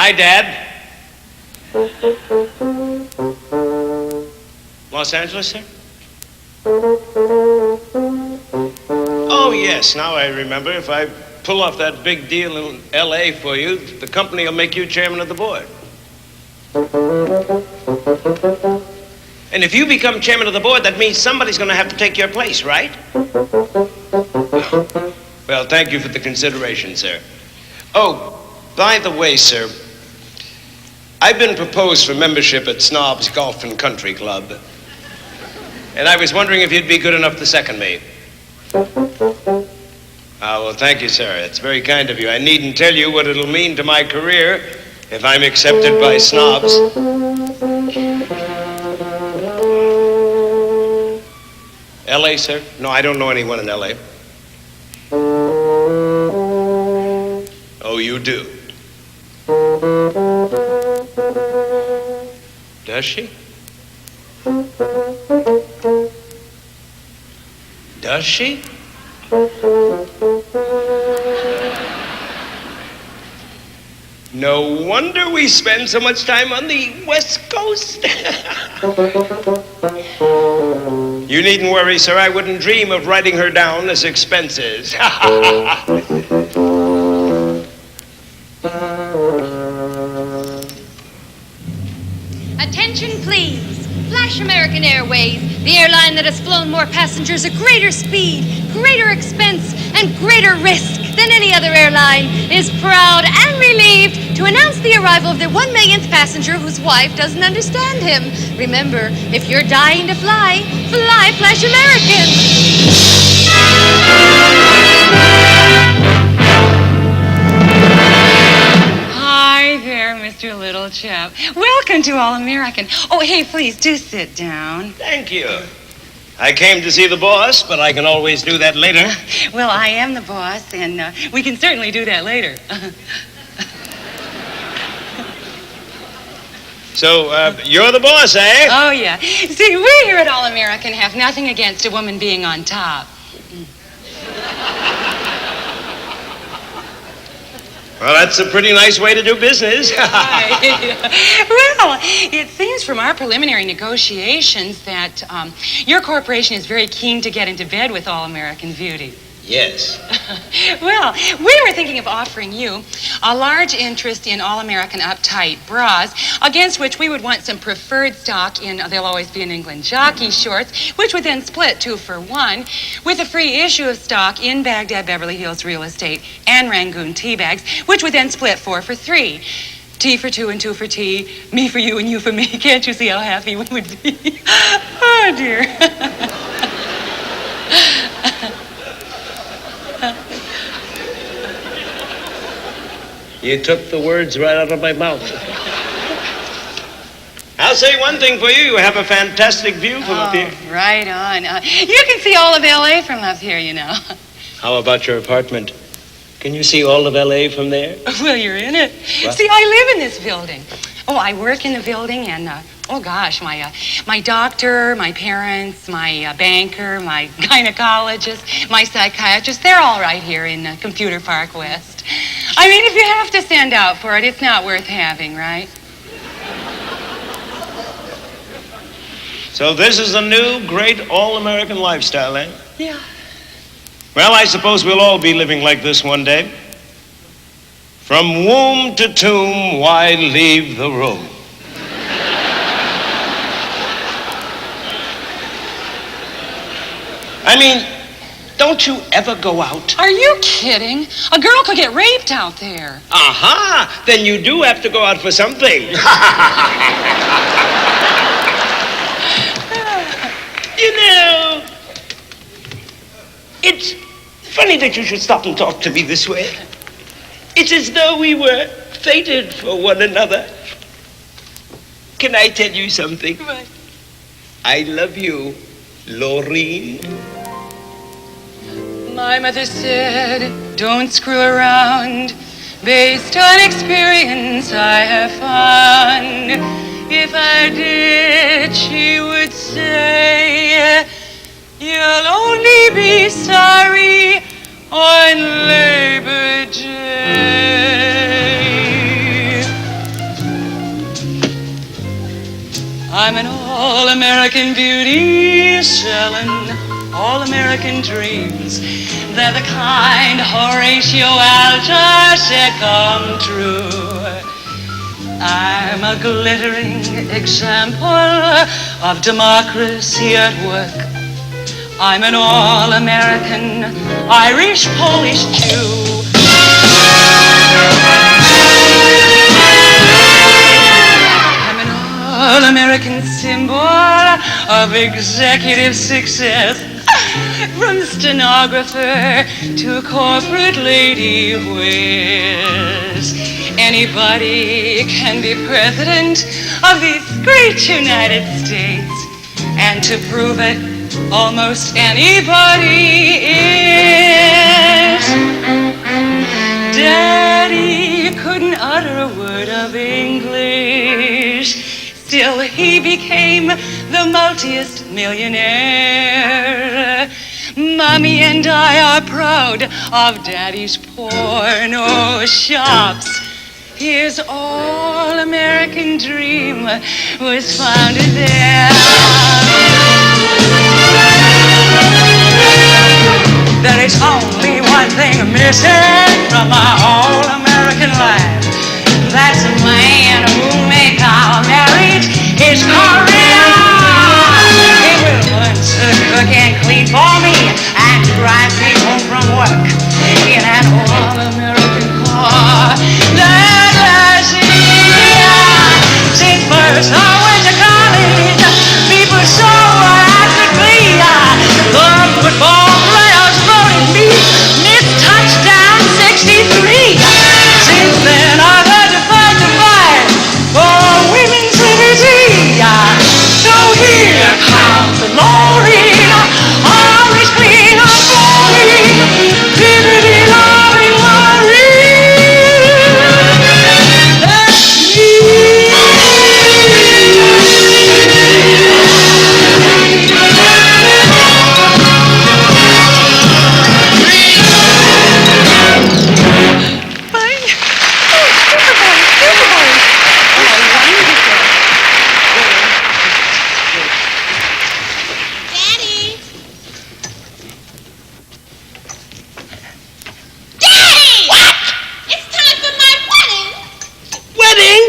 Hi, Dad. Los Angeles, sir? Oh, yes, now I remember. If I pull off that big deal in L.A. for you, the company will make you chairman of the board. And if you become chairman of the board, that means somebody's going to have to take your place, right? Well, thank you for the consideration, sir. Oh, by the way, sir, I've been proposed for membership at Snob's Golf and Country Club. And I was wondering if you'd be good enough to second me. Well, thank you, sir. It's very kind of you. I needn't tell you what it'll mean to my career if I'm accepted by Snobs. L.A., sir? No, I don't know anyone in L.A. Oh, you do? Does she? Does she? No wonder we spend so much time on the West Coast. You needn't worry, sir. I wouldn't dream of writing her down as expenses. Attention, please. Flash American Airways, the airline that has flown more passengers at greater speed, greater expense, and greater risk than any other airline, is proud and relieved to announce the arrival of their 1 millionth passenger whose wife doesn't understand him. Remember, if you're dying to fly, fly Flash American. Hi there, Mr. Little Chap. Welcome to All American. Oh, hey, please do sit down. Thank you. I came to see the boss, but I can always do that later. Well, I am the boss, and we can certainly do that later. So, you're the boss, eh? Oh, yeah. See, we here at All American have nothing against a woman being on top. Well, that's a pretty nice way to do business. Well, it seems from our preliminary negotiations that your corporation is very keen to get into bed with All American Beauty. Yes. Well, we were thinking of offering you a large interest in All American Uptight bras, against which we would want some preferred stock in They'll Always Be in England jockey shorts, which would then split 2 for 1, with a free issue of stock in Baghdad Beverly Hills Real Estate and Rangoon tea bags, which would then split 4 for 3. Tea for 2 and 2 for tea, me for you and you for me. Can't you see how happy we would be? Oh, dear. You took the words right out of my mouth. I'll say one thing for you. You have a fantastic view from up here. Right on. You can see all of L.A. from up here, you know. How about your apartment? Can you see all of L.A. from there? Well, you're in it. What? See, I live in this building. Oh, I work in the building, and oh gosh, my doctor, my parents, my banker, my gynecologist, my psychiatrist, they're all right here in Computer Park West. I mean, if you have to stand out for it, it's not worth having, right? So this is the new great all-American lifestyle, eh? Yeah. Well, I suppose we'll all be living like this one day. From womb to tomb, why leave the room? I mean, don't you ever go out? Are you kidding? A girl could get raped out there. Aha! Then you do have to go out for something. You know, it's funny that you should stop and talk to me this way. It's as though we were fated for one another. Can I tell you something? What? I love you, Laureen. My mother said, don't screw around. Based on experience, I have found. If I did, she would say, you'll only be sorry on Labor Day. I'm an all-American beauty selling all-American dreams. They're the kind Horatio Alger said come true. I'm a glittering example of democracy at work. I'm an all-American Irish-Polish Jew. I'm an all-American symbol of executive success. From stenographer to corporate lady whiz. Anybody can be president of these great United States. And to prove it, almost anybody is. Daddy couldn't utter a word of English. Still, he became the multiest millionaire. Mommy and I are proud of Daddy's porno shops. His all-American dream was founded there. There is only one thing missing from my all-American life. That's a man who may call marriage his career. He will learn to cook and clean for me and drive me home from work in an all-American car. That I see. Since first I went to college, people saw what I could be. The football players voted me Miss Touchdown 63. Since then I've had to fight the fight for women's liberty. So here comes the Maureen, always clean and boring, liberty loving Maureen. That's me. Daddy! Daddy! What? It's time for my wedding! Wedding?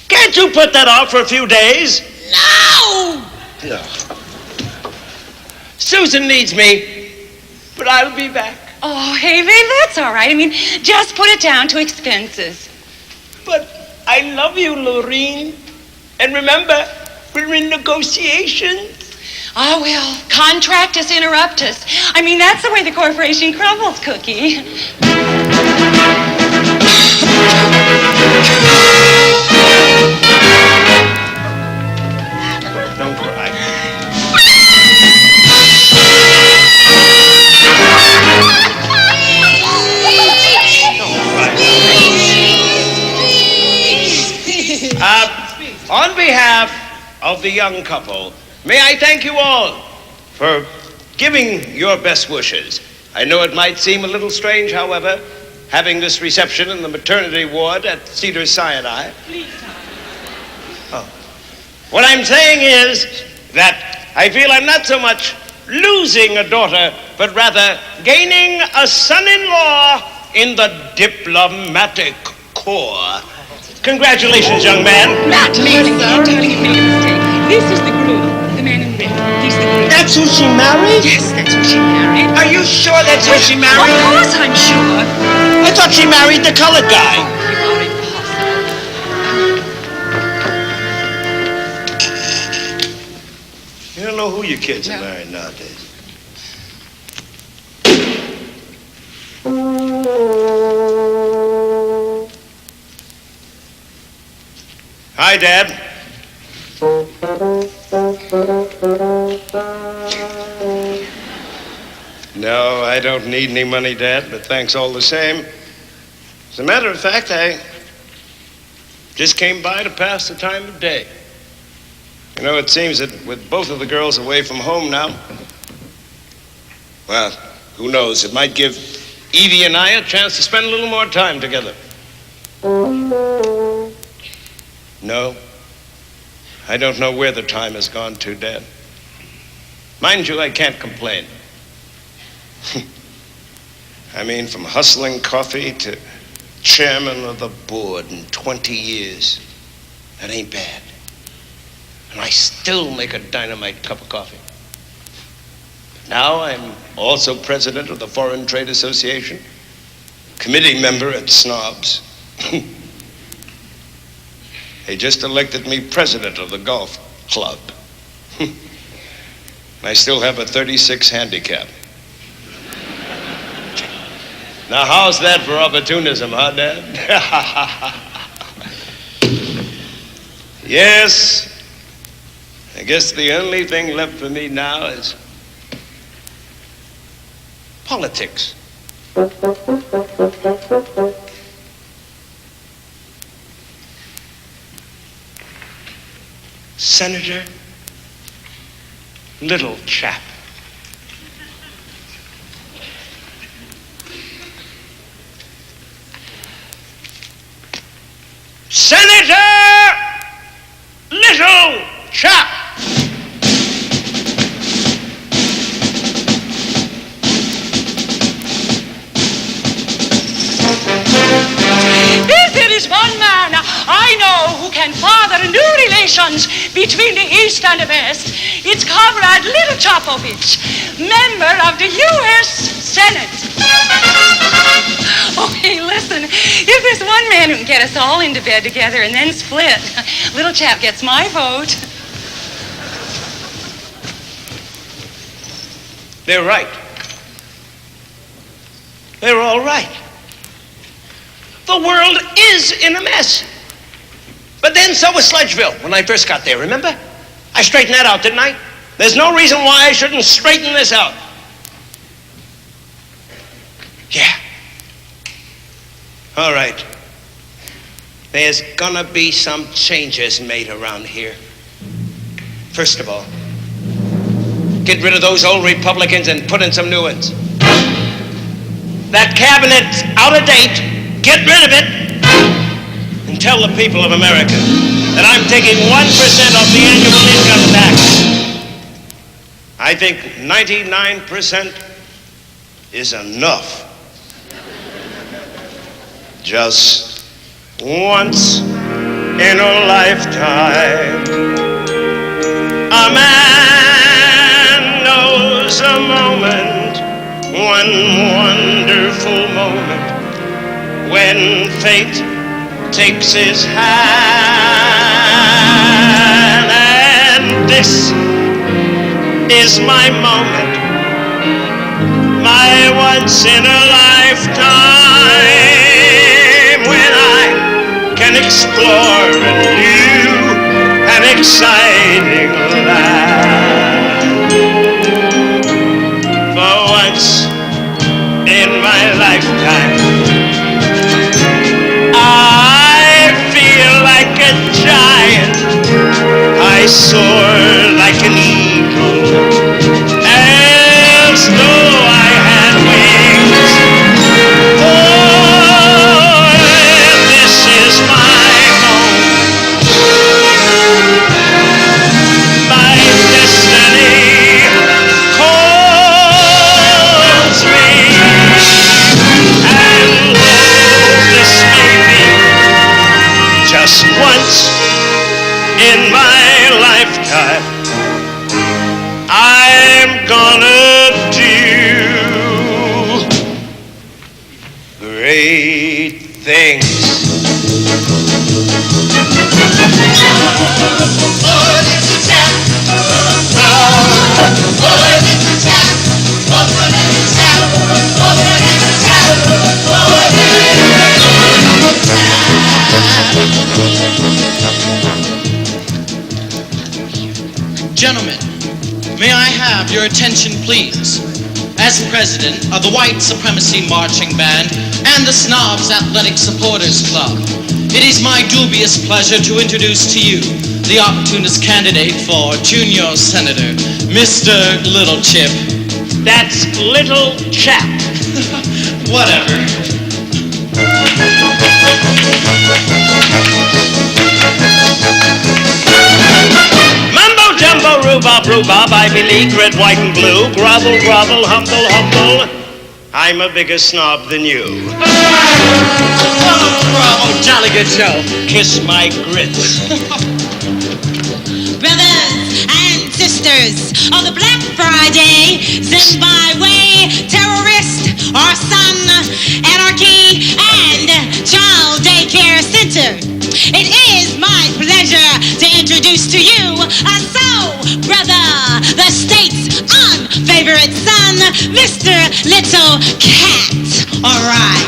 Can't you put that off for a few days? No! No. Susan needs me, but I'll be back. Oh, hey, babe, that's all right. I mean, just put it down to expenses. But I love you, Lorene. And remember, we're in negotiations. Oh, well, contractus interruptus. I mean, that's the way the corporation crumbles, Cookie. Don't cry. On behalf of the young couple, may I thank you all for giving your best wishes. I know it might seem a little strange, however, having this reception in the maternity ward at Cedar Sinai. Oh. What I'm saying is that I feel I'm not so much losing a daughter, but rather gaining a son-in-law in the diplomatic corps. Congratulations, young man. Matt, darling, you made a mistake. This is the groom, the man in red. He's the groom. That's who she married? Yes, that's who she married. Are you sure that's who she married? Of course I'm sure. I thought she married the colored guy. You are impossible. You don't know who your kids are married nowadays. Hi, Dad. No, I don't need any money, Dad, but thanks all the same. As a matter of fact, I just came by to pass the time of day. You know, it seems that with both of the girls away from home now, well, who knows, it might give Evie and I a chance to spend a little more time together. No? I don't know where the time has gone to, Dad. Mind you, I can't complain. I mean, from hustling coffee to chairman of the board in 20 years. That ain't bad. And I still make a dynamite cup of coffee. Now I'm also president of the Foreign Trade Association, committee member at Snobs. They just elected me president of the golf club. I still have a 36 handicap. Now, how's that for opportunism, huh, Dad? Yes, I guess the only thing left for me now is politics. Senator, little chap. Senator, little chap. There is one man I know who can father new relations between the East and the West. It's Comrade Little Chopovich, member of the U.S. Senate. Oh, hey, listen, if there's one man who can get us all into bed together and then split, little chap gets my vote. They're right. They're all right. The world is in a mess. But then so was Sledgeville when I first got there, remember? I straightened that out, didn't I? There's no reason why I shouldn't straighten this out. Yeah. All right. There's gonna be some changes made around here. First of all, get rid of those old Republicans and put in some new ones. That cabinet's out of date. Get rid of it and tell the people of America that I'm taking 1% off the annual income tax. I think 99% is enough. Just once in a lifetime, a man knows a moment, one wonderful moment, when fate takes his hand. And this is my moment, my once in a lifetime, when I can explore a new and exciting land. For once in my lifetime, I feel like a giant, I soar like an eagle, as though I had wings. Oh, this is my moment, my destiny calls me, and though this may be just once in my lifetime, I'm gonna do great things. Gentlemen, may I have your attention, please? As president of the White Supremacy Marching Band and the Snobs Athletic Supporters Club, it is my dubious pleasure to introduce to you the opportunist candidate for Junior Senator, Mr. Little Chip. That's little chap. Whatever. rhubarb, Ivy League, red, white, and blue. Grovel, grovel, humble, humble. I'm a bigger snob than you. Bravo, jolly good show. Kiss my grits. Brothers and sisters of the Black Friday, sent by way, terrorist, our son, anarchy, and child daycare center. It is my pleasure to introduce to you a soul brother, the state's unfavorite son, Mr. Little Cat. All right.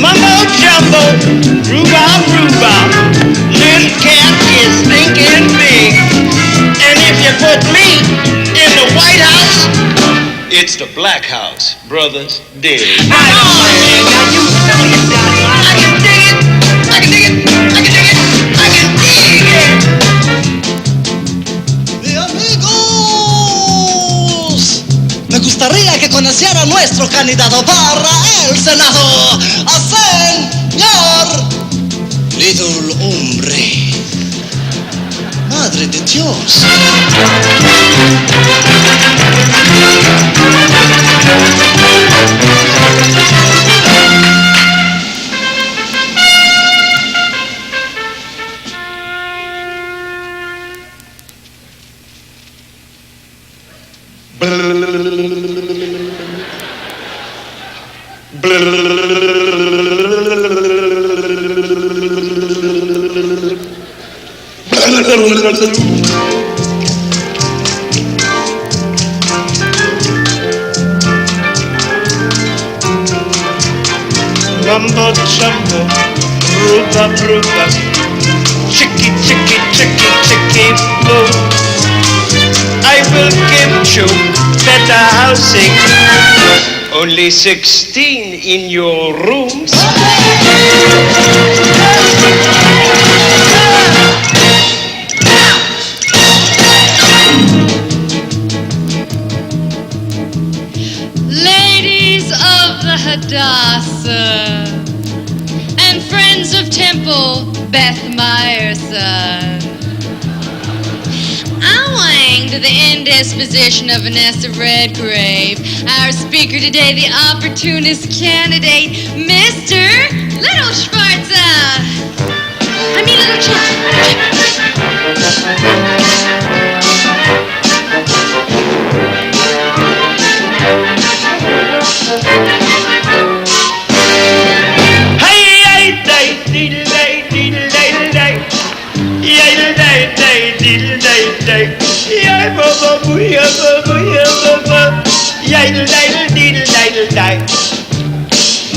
Mumbo jumbo, rhubarb, rhubarb. Little cat is thinking big. And if you put me in the White House, it's the Black House, brothers. Dig. Right on, man. Now you know you got it. I can dig it. I can dig it. I can dig it. I can dig it. Amigos, me gustaría que conociera nuestro candidato para el Senado, a señor Little Hombre. Madre de Dios. Mumbo jumbo, rhubarb, rhubarb. Chicky, chicky, chicky, chicky, boo. I will give you better housing. Only 16 in your rooms. Ladies of the Hadassah and friends of Temple Beth Meyerson, owing to the indisposition of Vanessa Redgrave, our speaker today, the opportunist candidate, Mr. Little Schwarzer. I mean, Little Chip.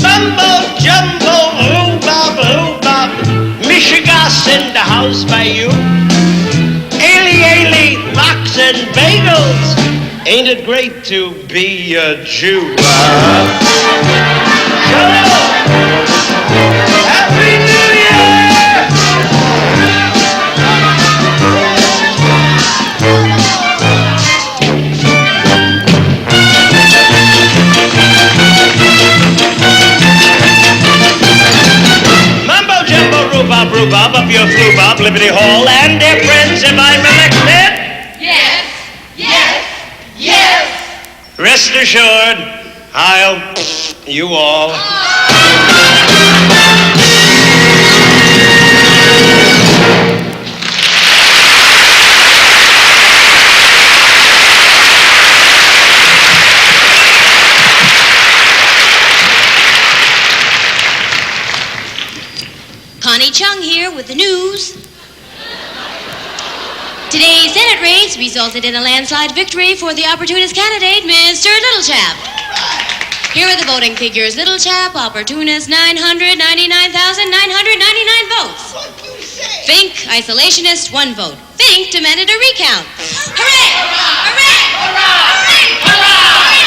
Mumbo jumbo, rhubarb, rhubarb. Michigas in the house by you. Ailey, lox and bagels. Ain't it great to be a Jew? Happy New Year! Rhubarb of your flubarb, Liberty Hall, and dear friends, if I'm elected? Yes, yes, yes. Rest assured, I'll you all. Connie Chung here with the news. Today's Senate race resulted in a landslide victory for the opportunist candidate, Mr. Little Chap. Here are the voting figures. Little Chap, opportunist, 999,999 votes. Fink, isolationist, 1 vote. Fink demanded a recount. Hooray! Hooray! Hooray! Hooray!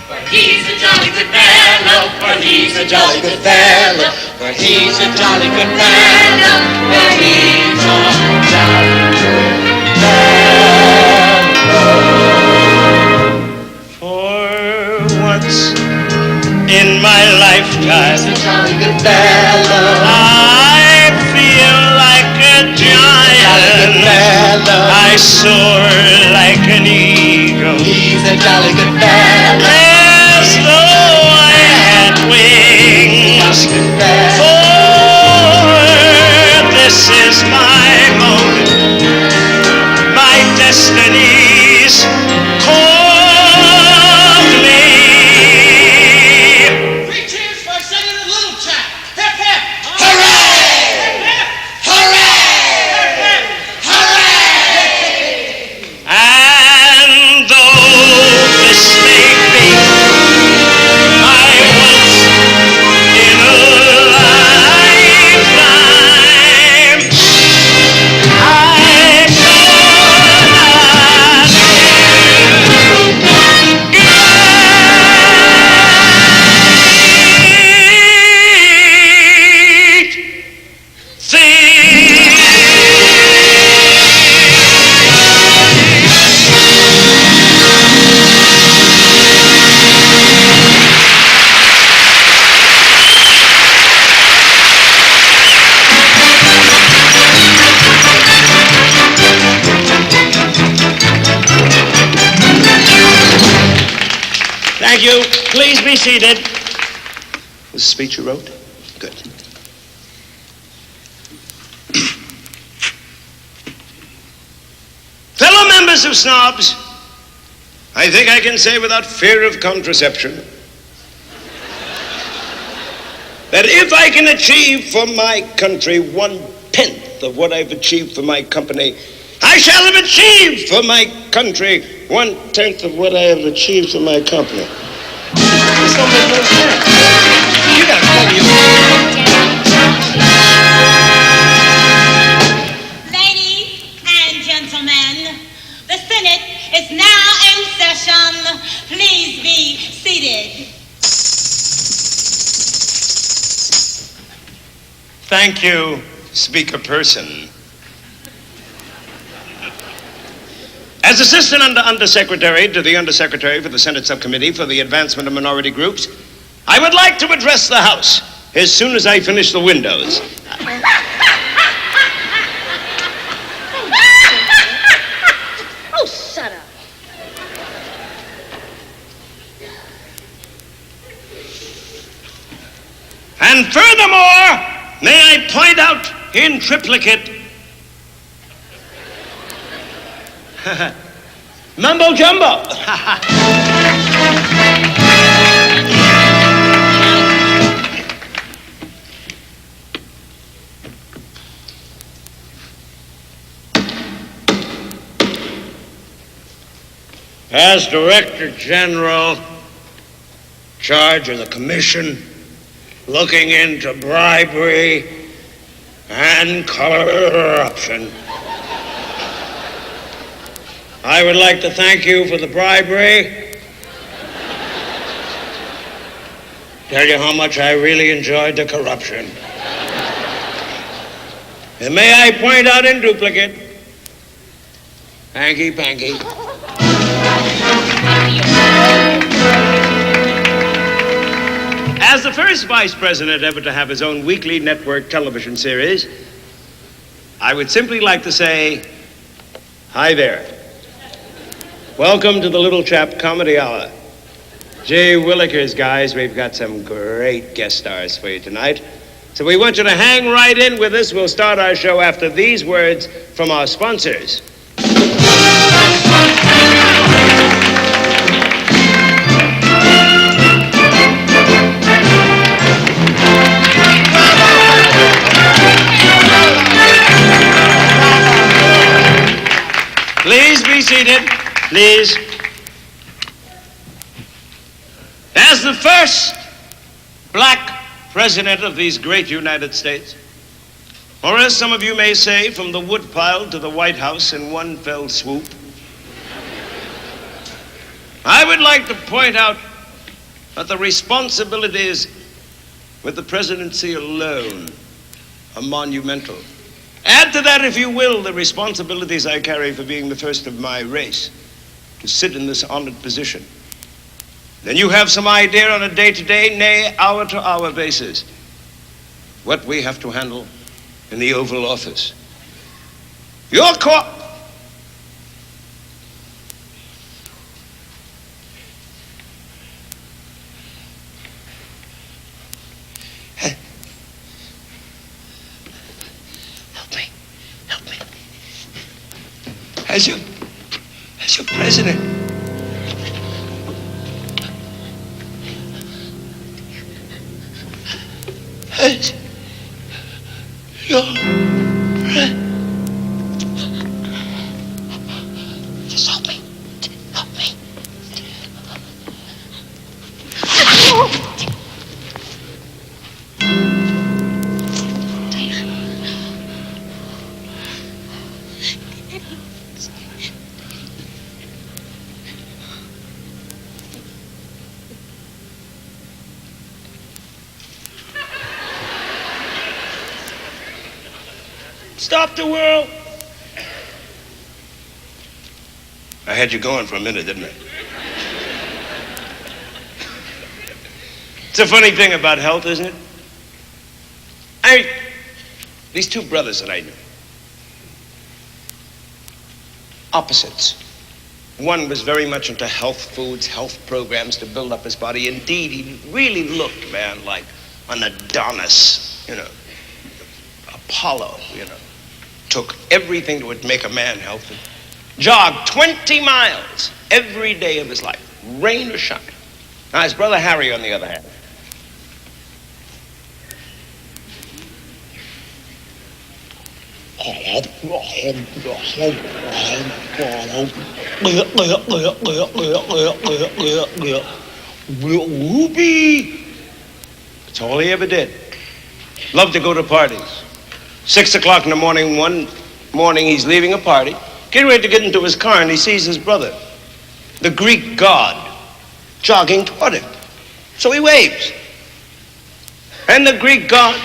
For he's a jolly good fellow, for he's a jolly good fellow, for he's a jolly good fellow, for he's a jolly good fellow. time. He's a jolly good fellow. I feel like a giant. I soar like an eagle. He's a jolly good fellow. As though I had wings. For this is my moment. My destiny's called me. 3 cheers for Senator Little Chap. Hip, hip. And though this may be my once in a lifetime, I Thank you. Please be seated. Was the speech you wrote? Good. Fellow members of Snobs, I think I can say without fear of contraception that if I can achieve for my country 1/10 of what I've achieved for my company, I shall have achieved for my country 1/10 of what I have achieved for my company. This don't make no sense. You gotta tell your... Ladies and gentlemen, the Senate is now in session. Please be seated. Thank you, Speaker Person. As Assistant Undersecretary to the Undersecretary for the Senate Subcommittee for the Advancement of Minority Groups, I would like to address the House as soon as I finish the windows. Oh, shut up. And furthermore, may I point out in triplicate mumbo jumbo. As Director General, charge of the Commission, looking into bribery and corruption, I would like to thank you for the bribery. Tell you how much I really enjoyed the corruption. And may I point out in duplicate, hanky panky. As the first vice president ever to have his own weekly network television series, I would simply like to say, hi there. Welcome to the Little Chap Comedy Hour. Gee willikers, guys, we've got some great guest stars for you tonight. So we want you to hang right in with us. We'll start our show after these words from our sponsors. Please be seated, please. As the first black president of these great United States, or as some of you may say, from the woodpile to the White House in one fell swoop, I would like to point out that the responsibilities with the presidency alone are monumental. Add to that, if you will, the responsibilities I carry for being the first of my race to sit in this honored position. then you have some idea on a day-to-day, nay, hour-to-hour basis what we have to handle in the Oval Office. Your court. Help me. As your president. As your just help me. Stop the world. I had you going for a minute, didn't I? It's a funny thing about health, isn't it? These two brothers that I knew, opposites. One was very much into health foods, health programs to build up his body. Indeed, he really looked, man, like an Adonis, Apollo, Took everything that would make a man healthy. Jogged 20 miles every day of his life, rain or shine. Now, his brother Harry, on the other hand, whoopee. That's all he ever did. Loved to go to parties. 6 o'clock in the morning, one morning he's leaving a party, getting ready to get into his car, and he sees his brother, the Greek god, jogging toward him. So he waves. And the Greek god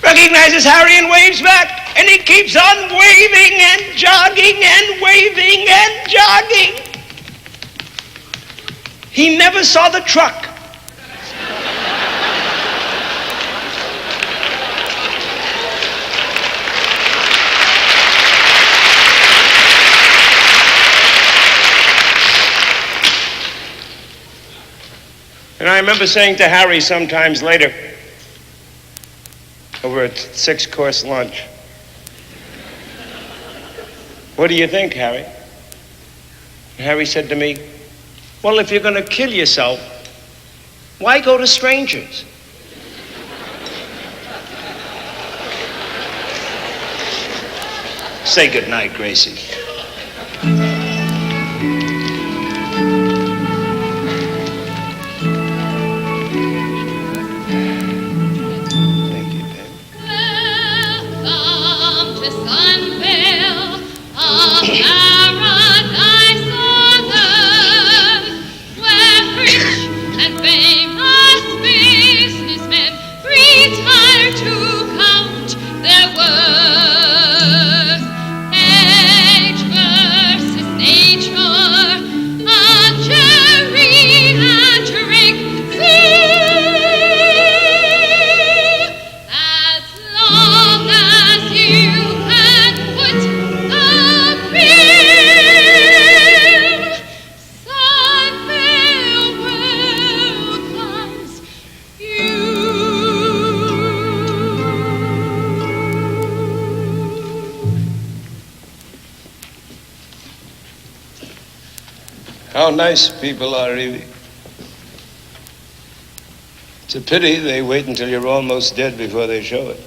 recognizes Harry and waves back. And he keeps on waving and jogging and waving and jogging. He never saw the truck. And I remember saying to Harry sometimes later, over a 6-course lunch, "What do you think, Harry?" And Harry said to me, "Well, if you're going to kill yourself, why go to strangers?" Say goodnight, Gracie. How nice people are, Evie. It's a pity they wait until you're almost dead before they show it.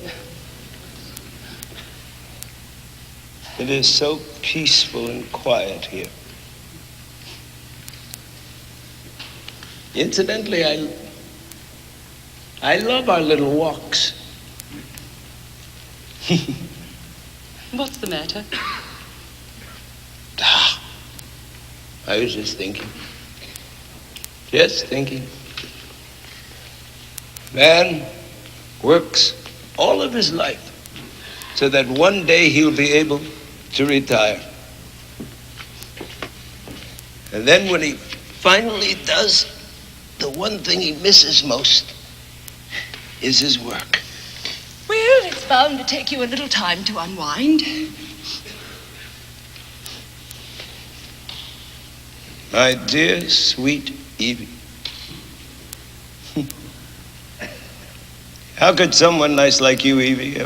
It is so peaceful and quiet here. Incidentally, I love our little walks. What's the matter? I was just thinking. Just thinking. Man works all of his life so that one day he'll be able to retire. And then when he finally does, the one thing he misses most is his work. Well, it's bound to take you a little time to unwind. My dear, sweet Evie. How could someone nice like you, Evie,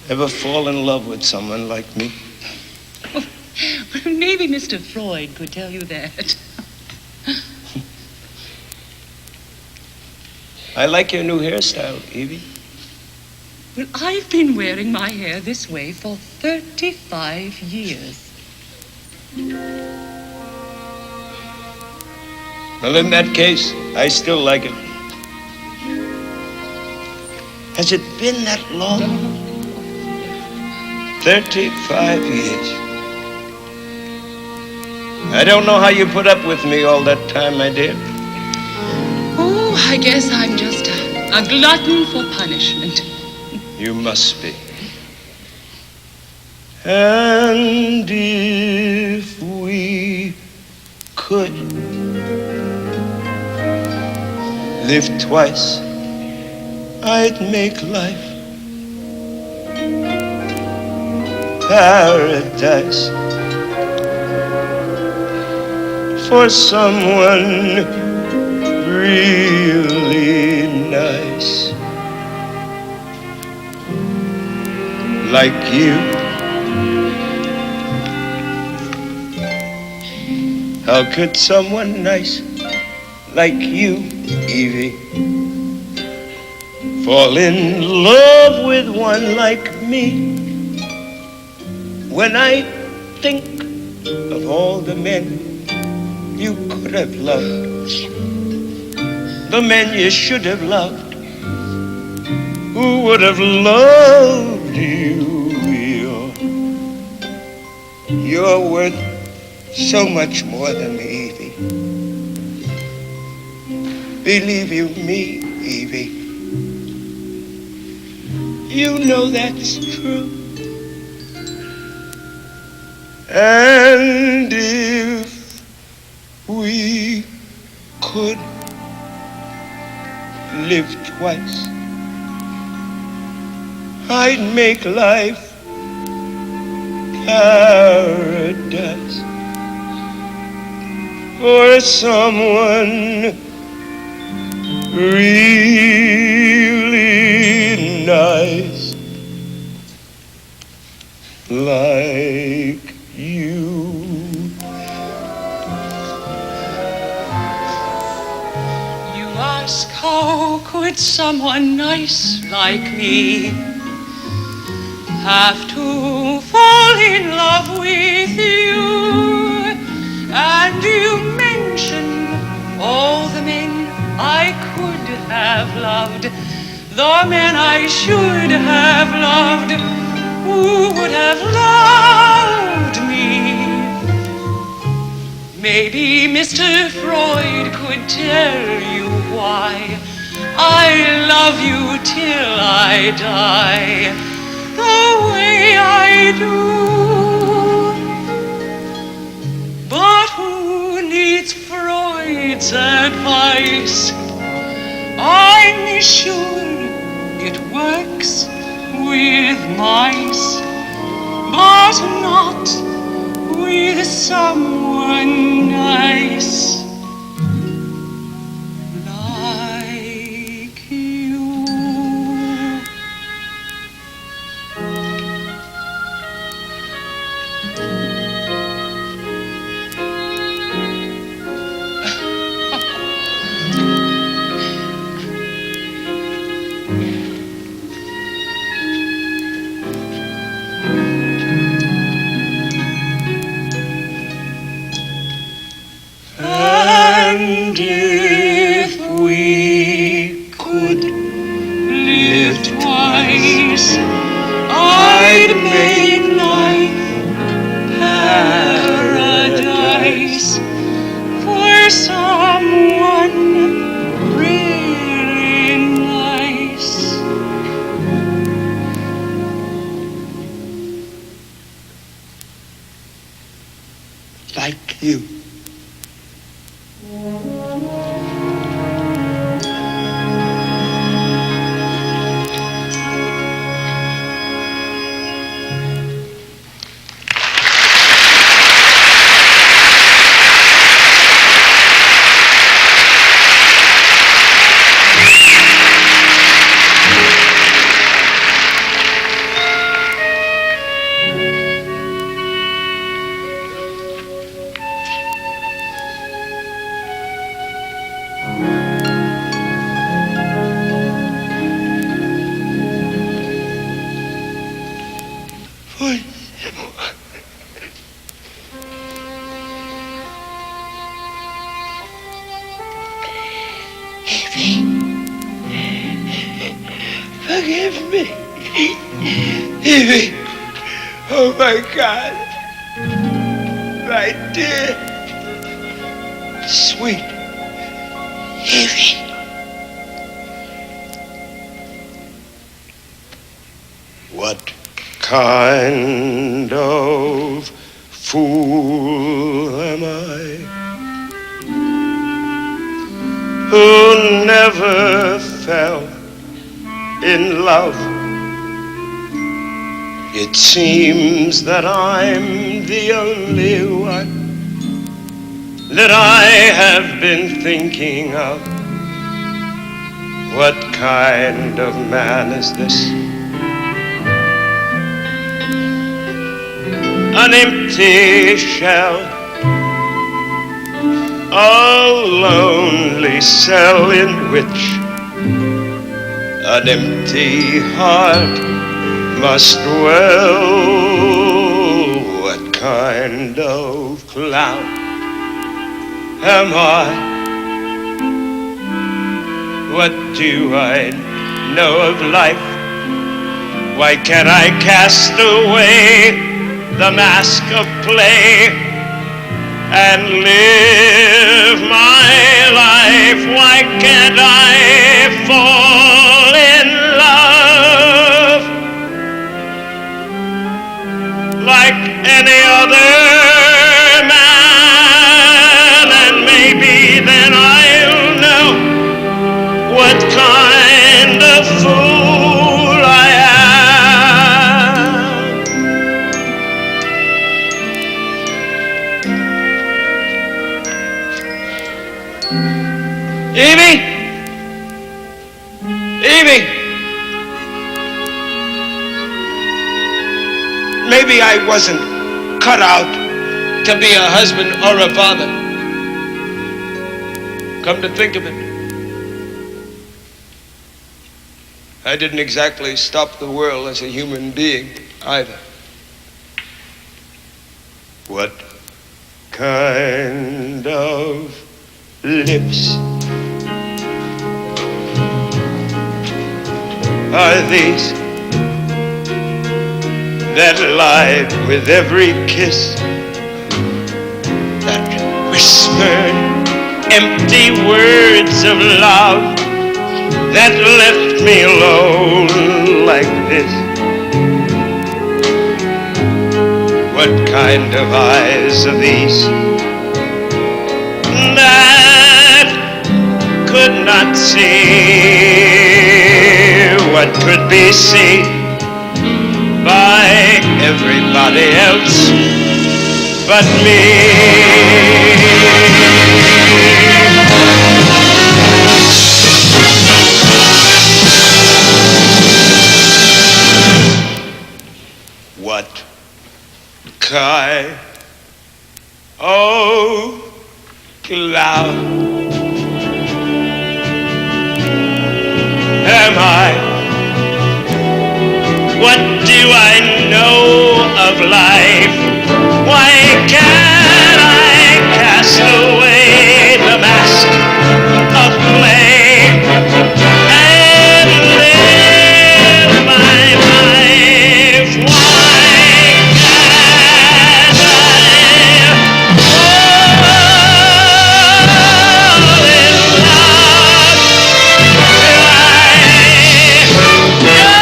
ever fall in love with someone like me? Well, maybe Mr. Freud could tell you that. I like your new hairstyle, Evie. Well, I've been wearing my hair this way for 35 years. Well, in that case, I still like it. Has it been that long? 35 years. I don't know how you put up with me all that time, my dear. Oh, I guess I'm just a glutton for punishment. You must be. And if we could live twice, I'd make life paradise for someone really nice like you. How could someone nice like you, Evie, fall in love with one like me? When I think of all the men you could have loved, the men you should have loved, who would have loved you, you're worth so much more than me, Evie. Believe you me, Evie. You know that's true. And if we could live twice, I'd make life paradise for someone really nice like you. You ask, how could someone nice like me have to fall in love with you? And you mention all the men I could have loved, the men I should have loved, who would have loved me. Maybe Mr. Freud could tell you why I love you till I die, the way I do. But who needs Freud's advice? I'm sure it works with mice, but not with someone nice like you. And if we could live twice, I'd make life paradise for someone really nice. Forgive me. Evie. Oh, my God. My dear, sweet Evie. What kind of fool am I who never fell in love? It seems that I'm the only one that I have been thinking of. What kind of man is this? An empty shell, a lonely cell in which an empty heart must dwell. What kind of clown am I? What do I know of life? Why can't I cast away the mask of play and live my life? Why can't I fall in love like any other man? And maybe then I'll know what kind of fool I am. Evie? Evie? Maybe I wasn't cut out to be a husband or a father. Come to think of it, I didn't exactly stop the world as a human being either. What kind of lips are these that lied with every kiss, that whispered empty words of love, that left me alone like this? What kind of eyes are these that could not see what could be seen by everybody else but me? What kind of cloud am I? What do I know of life? Why can't I cast away the mask of play and live my life? Why can't I fall in love? I just give a damn.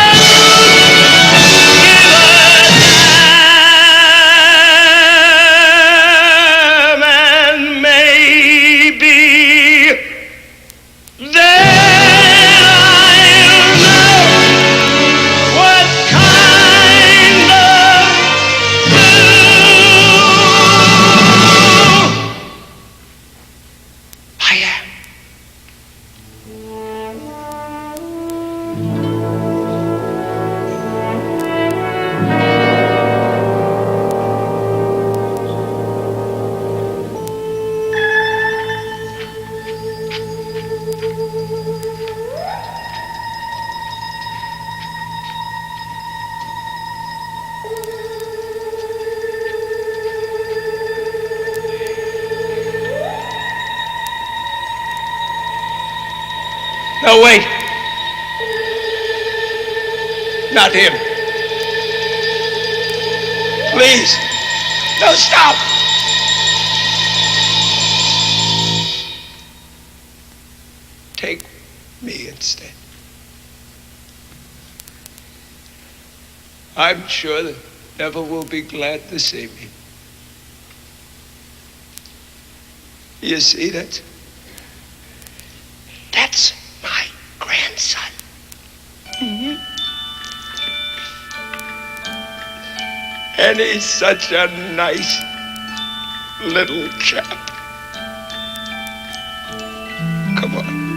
No, wait. Not him. Please. No, stop. Take me instead. I'm sure that Neville will be glad to see me. You see, that's my grandson. Mm-hmm. And he's such a nice little chap. Come on.